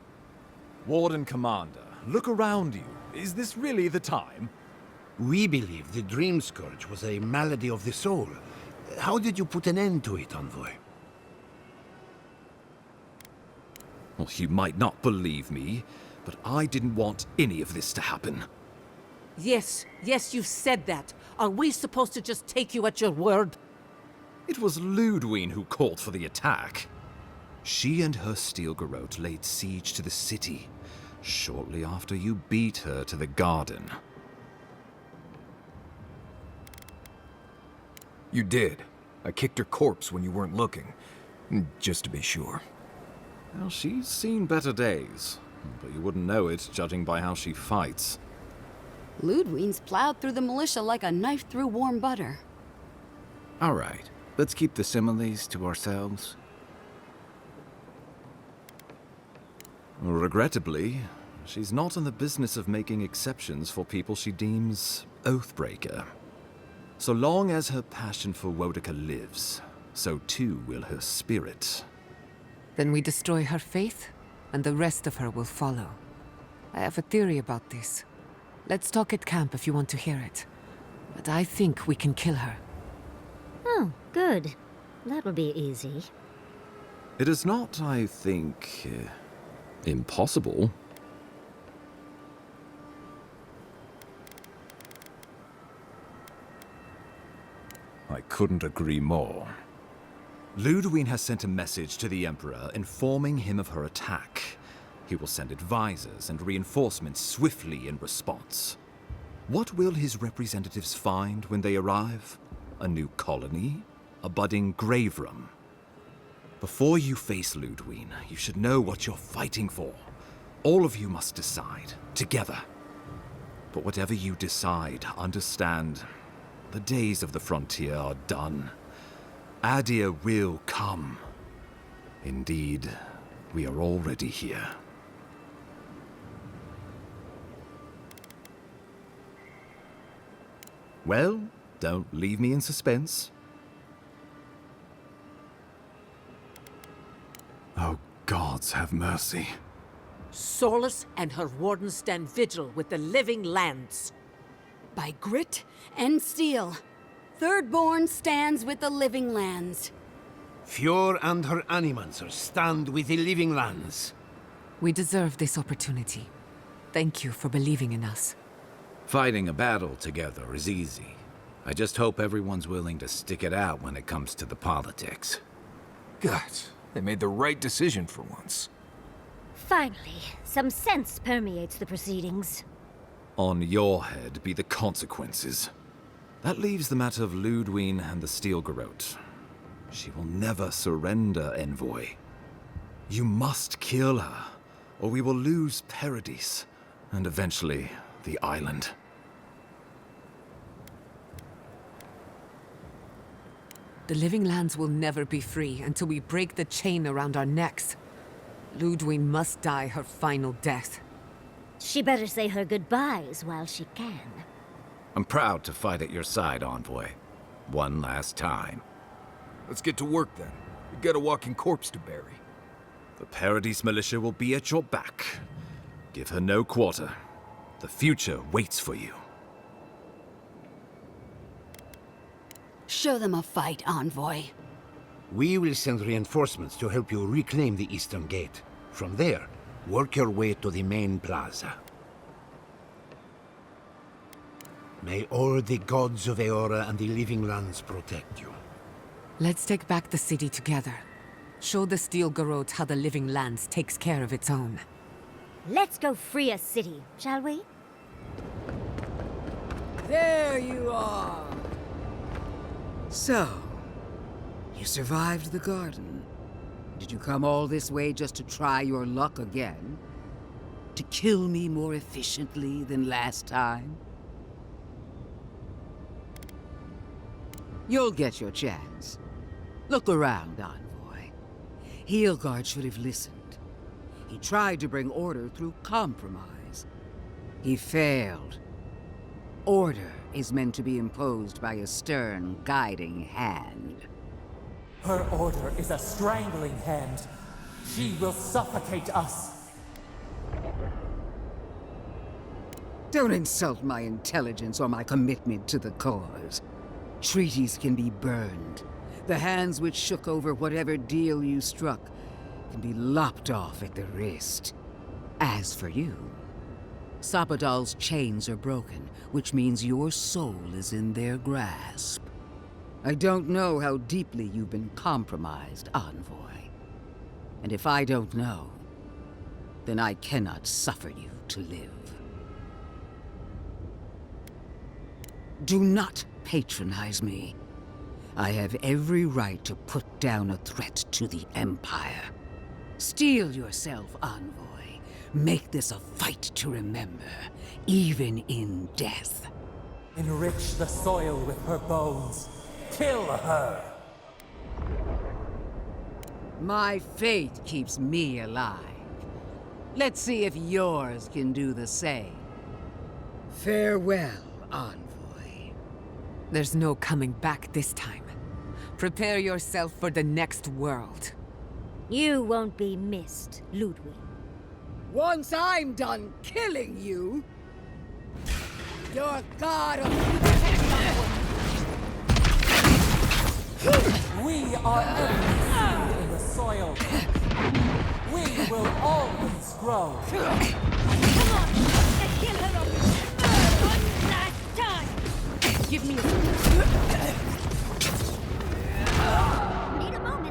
Speaker 6: Warden Commander, look around you. Is this really the time?
Speaker 2: We believe the Dream Scourge was a malady of the soul. How did you put an end to it, Envoy?
Speaker 22: Well, you might not believe me, but I didn't want any of this to happen.
Speaker 15: Yes, you said that. Are we supposed to just take you at your word?
Speaker 22: It was Lodwyn who called for the attack. She and her steel garrote laid siege to the city, shortly after you beat her to the garden.
Speaker 8: You did. I kicked her corpse when you weren't looking, just to be sure.
Speaker 22: Well, she's seen better days, but you wouldn't know it judging by how she fights.
Speaker 21: Lodwyn's plowed through the militia like a knife through warm butter.
Speaker 6: All right, let's keep the similes to ourselves.
Speaker 22: Regrettably, she's not in the business of making exceptions for people she deems oathbreaker. So long as her passion for Wodica lives, so too will her spirit.
Speaker 12: Then we destroy her faith, and the rest of her will follow. I have a theory about this. Let's talk at camp if you want to hear it. But I think we can kill her.
Speaker 14: Oh, good. That will be easy.
Speaker 22: It is not, I think, impossible.
Speaker 6: I couldn't agree more.
Speaker 22: Lodwyn has sent a message to the Emperor informing him of her attack. He will send advisors and reinforcements swiftly in response. What will his representatives find when they arrive? A new colony? A budding grave room? Before you face Lodwyn, you should know what you're fighting for. All of you must decide, together. But whatever you decide, understand, the days of the frontier are done. Adir will come. Indeed, we are already here. Well, don't leave me in suspense.
Speaker 5: Oh, gods have mercy.
Speaker 15: Solus and her wardens stand vigil with the living lands.
Speaker 21: By grit and steel, Thirdborn stands with the living lands.
Speaker 2: Fjord and her animancers stand with the living lands.
Speaker 12: We deserve this opportunity. Thank you for believing in us.
Speaker 6: Fighting a battle together is easy. I just hope everyone's willing to stick it out when it comes to the politics.
Speaker 8: God, they made the right decision for once.
Speaker 14: Finally, some sense permeates the proceedings.
Speaker 22: On your head be the consequences. That leaves the matter of Lodwyn and the Steel Garrote. She will never surrender, Envoy. You must kill her, or we will lose Paradis, and eventually the island.
Speaker 12: The living lands will never be free until we break the chain around our necks. Lodwyn must die her final death.
Speaker 14: She better say her goodbyes while she can.
Speaker 6: I'm proud to fight at your side, Envoy. One last time.
Speaker 8: Let's get to work then. We've got a walking corpse to bury.
Speaker 22: The Paradis militia will be at your back. Give her no quarter. The future waits for you.
Speaker 21: Show them a fight, Envoy.
Speaker 2: We will send reinforcements to help you reclaim the Eastern Gate. From there, work your way to the main plaza. May all the gods of Eora and the living lands protect you.
Speaker 12: Let's take back the city together. Show the Steel Garrote how the living lands takes care of its own.
Speaker 14: Let's go free a city, shall we?
Speaker 18: There you are! So, you survived the garden. Did you come all this way just to try your luck again? To kill me more efficiently than last time? You'll get your chance. Look around, Envoy. Heelguard should have listened. He tried to bring order through compromise. He failed. Order is meant to be imposed by a stern, guiding hand.
Speaker 9: Her order is a strangling hand. She will suffocate us.
Speaker 18: Don't insult my intelligence or my commitment to the cause. Treaties can be burned. The hands which shook over whatever deal you struck can be lopped off at the wrist. As for you, Sapadal's chains are broken, which means your soul is in their grasp. I don't know how deeply you've been compromised, Envoy. And if I don't know, then I cannot suffer you to live. Do not patronize me. I have every right to put down a threat to the Empire. Steel yourself, Envoy. Make this a fight to remember, even in death.
Speaker 9: Enrich the soil with her bones. Kill her!
Speaker 18: My faith keeps me alive. Let's see if yours can do the same. Farewell, Envoy.
Speaker 12: There's no coming back this time. Prepare yourself for the next world.
Speaker 14: You won't be missed, Lodwyn.
Speaker 18: Once I'm done killing you, your god of...
Speaker 9: We are every seed in the soil. We will always grow.
Speaker 14: Come on! Let's kill her off! One last time!
Speaker 21: Give me a...
Speaker 14: Need a moment.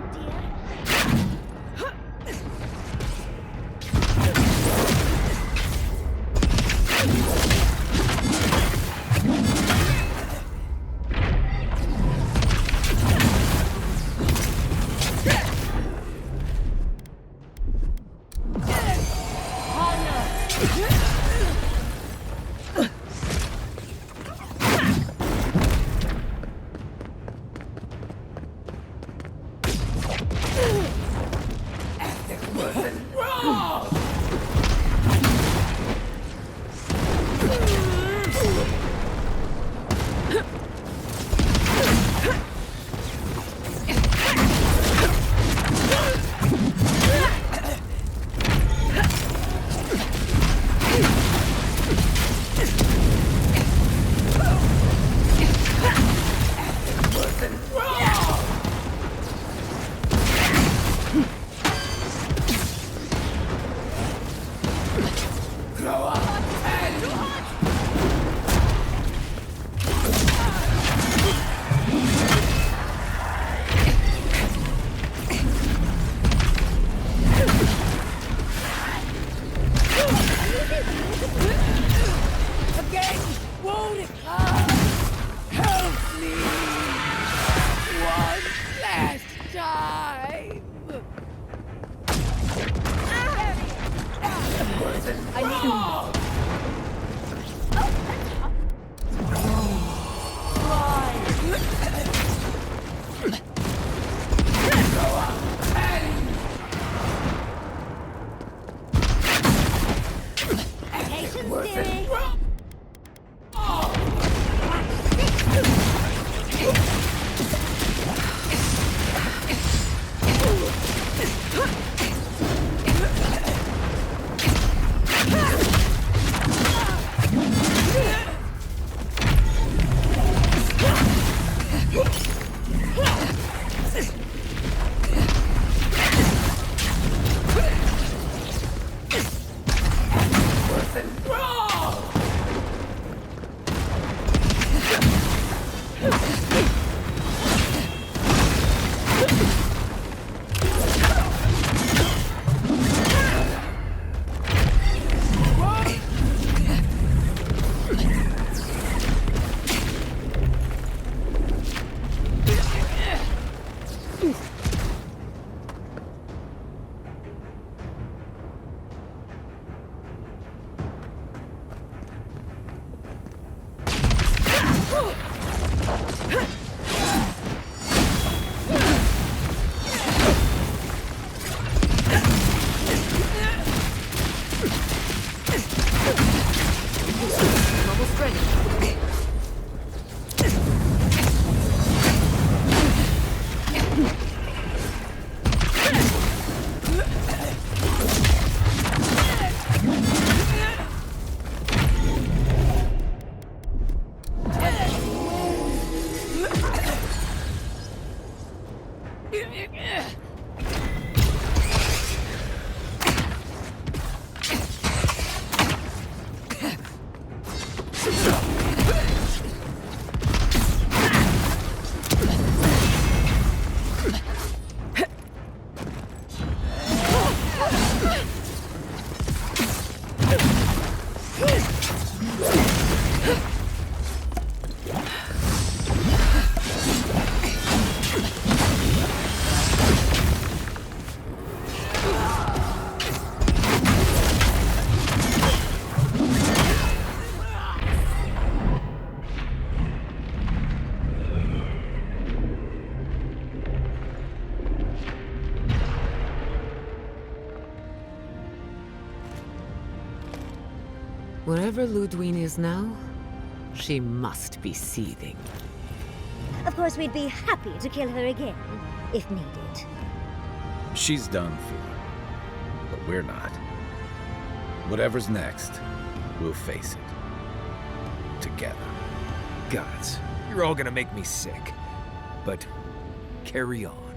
Speaker 12: Wherever Lodwyn is now, she must be seething.
Speaker 14: Of course, we'd be happy to kill her again, if needed.
Speaker 6: She's done for, but we're not. Whatever's next, we'll face it. Together.
Speaker 8: Gods, you're all gonna make me sick. But carry on.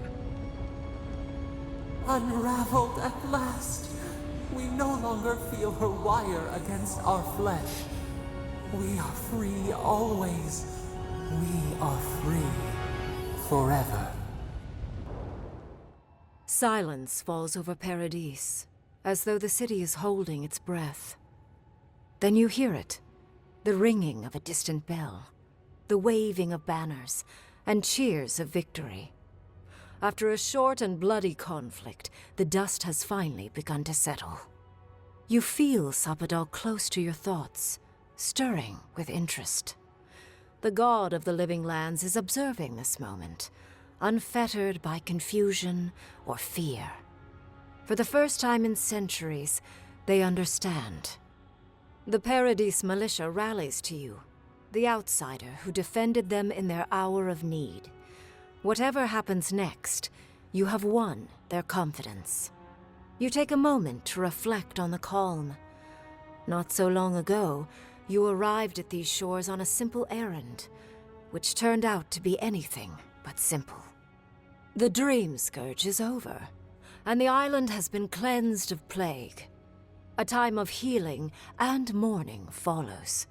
Speaker 9: Unraveled at last. We no longer feel her wire against our flesh. We are free always. We are free forever.
Speaker 1: Silence falls over Paradis, as though the city is holding its breath. Then you hear it, the ringing of a distant bell, the waving of banners, and cheers of victory. After a short and bloody conflict, the dust has finally begun to settle. You feel Sappadal close to your thoughts, stirring with interest. The god of the living lands is observing this moment, unfettered by confusion or fear. For the first time in centuries, they understand. The Paradis militia rallies to you, the outsider who defended them in their hour of need. Whatever happens next, you have won their confidence. You take a moment to reflect on the calm. Not so long ago, you arrived at these shores on a simple errand, which turned out to be anything but simple. The Dream Scourge is over, and the island has been cleansed of plague. A time of healing and mourning follows.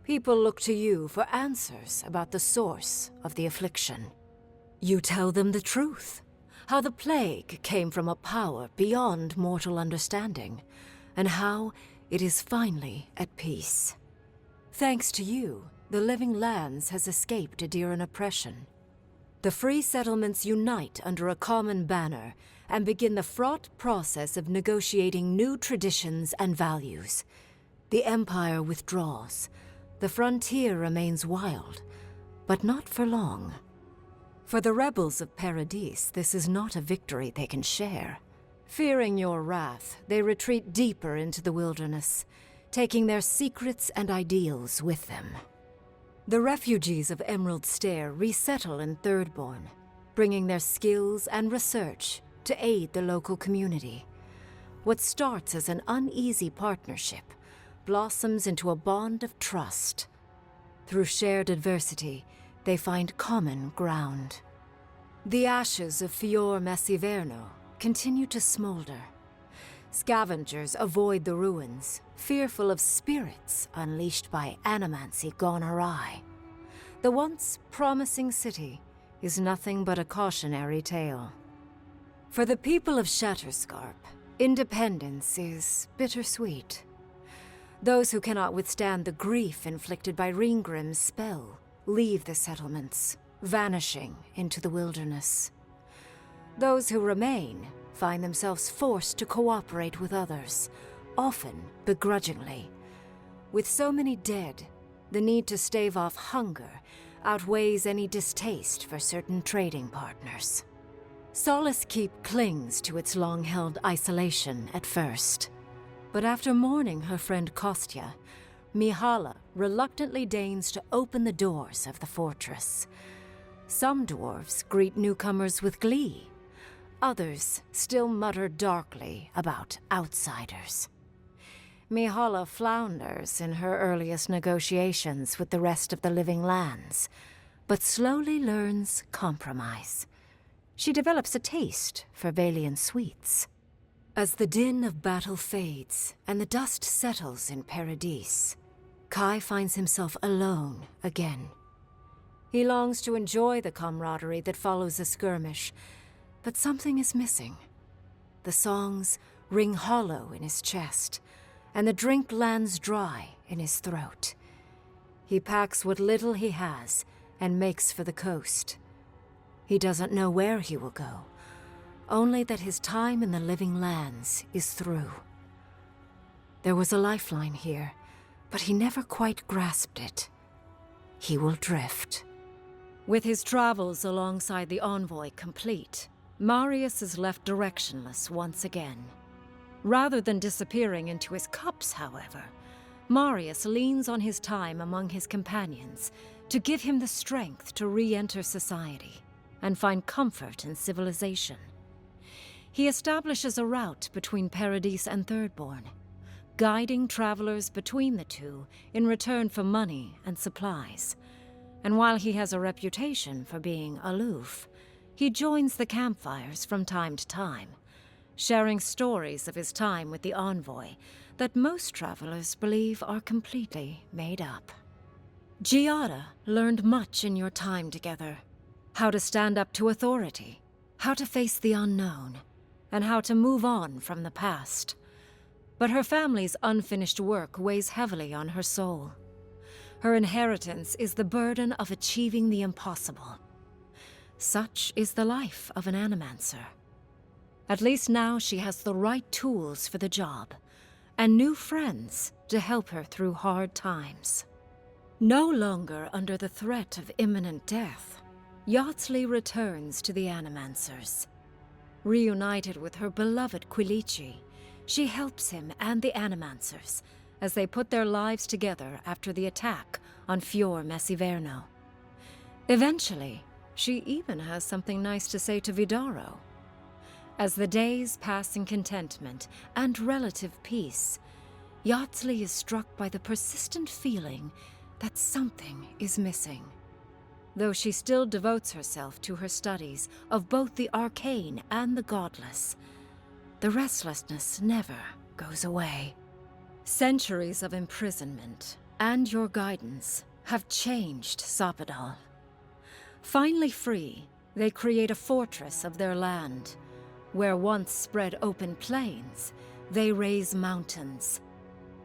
Speaker 1: People look to you for answers about the source of the affliction. You tell them the truth, how the plague came from a power beyond mortal understanding, and how it is finally at peace. Thanks to you, the Living Lands has escaped Adiran oppression. The free settlements unite under a common banner and begin the fraught process of negotiating new traditions and values. The Empire withdraws. The frontier remains wild, but not for long. For the rebels of Paradis, this is not a victory they can share. Fearing your wrath, they retreat deeper into the wilderness, taking their secrets and ideals with them. The refugees of Emerald Stair resettle in Thirdborn, bringing their skills and research to aid the local community. What starts as an uneasy partnership blossoms into a bond of trust. Through shared adversity, they find common ground. The ashes of Fior Messiverno continue to smolder. Scavengers avoid the ruins, fearful of spirits unleashed by animancy gone awry. The once promising city is nothing but a cautionary tale. For the people of Shatterscarp, independence is bittersweet. Those who cannot withstand the grief inflicted by Ringgrim's spell leave the settlements, vanishing into the wilderness. Those who remain find themselves forced to cooperate with others, often begrudgingly. With so many dead, the need to stave off hunger outweighs any distaste for certain trading partners. Solace Keep clings to its long-held isolation at first. But after mourning her friend Kostya, Mihala reluctantly deigns to open the doors of the fortress. Some dwarves greet newcomers with glee. Others still mutter darkly about outsiders. Mihala flounders in her earliest negotiations with the rest of the Living Lands, but slowly learns compromise. She develops a taste for Valian sweets. As the din of battle fades and the dust settles in Paradis, Kai finds himself alone again. He longs to enjoy the camaraderie that follows a skirmish, but something is missing. The songs ring hollow in his chest, and the drink lands dry in his throat. He packs what little he has and makes for the coast. He doesn't know where he will go, only that his time in the Living Lands is through. There was a lifeline here, but he never quite grasped it. He will drift. With his travels alongside the envoy complete, Marius is left directionless once again. Rather than disappearing into his cups, however, Marius leans on his time among his companions to give him the strength to re-enter society and find comfort in civilization. He establishes a route between Paradis and Thirdborn, guiding travelers between the two in return for money and supplies. And while he has a reputation for being aloof, he joins the campfires from time to time, sharing stories of his time with the envoy that most travelers believe are completely made up. Giada learned much in your time together. How to stand up to authority, how to face the unknown, and how to move on from the past. But her family's unfinished work weighs heavily on her soul. Her inheritance is the burden of achieving the impossible. Such is the life of an animancer. At least now she has the right tools for the job, and new friends to help her through hard times. No longer under the threat of imminent death, Yahtzee returns to the Animancers. Reunited with her beloved Quilici, she helps him and the Animancers as they put their lives together after the attack on Fior Messiverno. Eventually, she even has something nice to say to Vidaro. As the days pass in contentment and relative peace, Yahtzee is struck by the persistent feeling that something is missing. Though she still devotes herself to her studies of both the arcane and the godless, the restlessness never goes away. Centuries of imprisonment and your guidance have changed Sappadal. Finally free, they create a fortress of their land. Where once spread open plains, they raise mountains.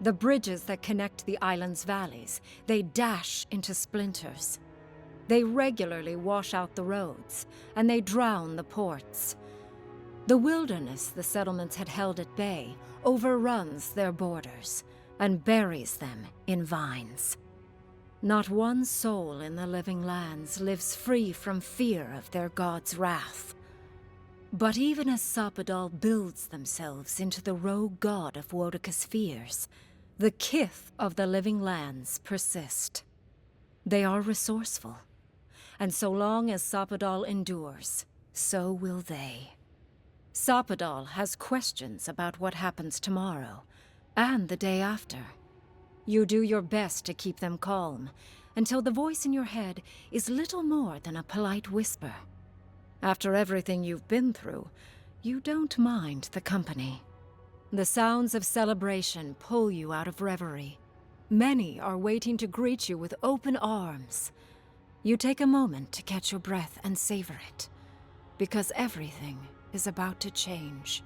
Speaker 1: The bridges that connect the island's valleys, they dash into splinters. They regularly wash out the roads, and they drown the ports. The wilderness the settlements had held at bay overruns their borders and buries them in vines. Not one soul in the living lands lives free from fear of their god's wrath. But even as Sappadal builds themselves into the rogue god of Wodeka's fears, the kith of the living lands persist. They are resourceful, and so long as Sappadal endures, so will they. Sappadal has questions about what happens tomorrow, and the day after. You do your best to keep them calm, until the voice in your head is little more than a polite whisper. After everything you've been through, you don't mind the company. The sounds of celebration pull you out of reverie. Many are waiting to greet you with open arms. You take a moment to catch your breath and savor it, because everything is about to change.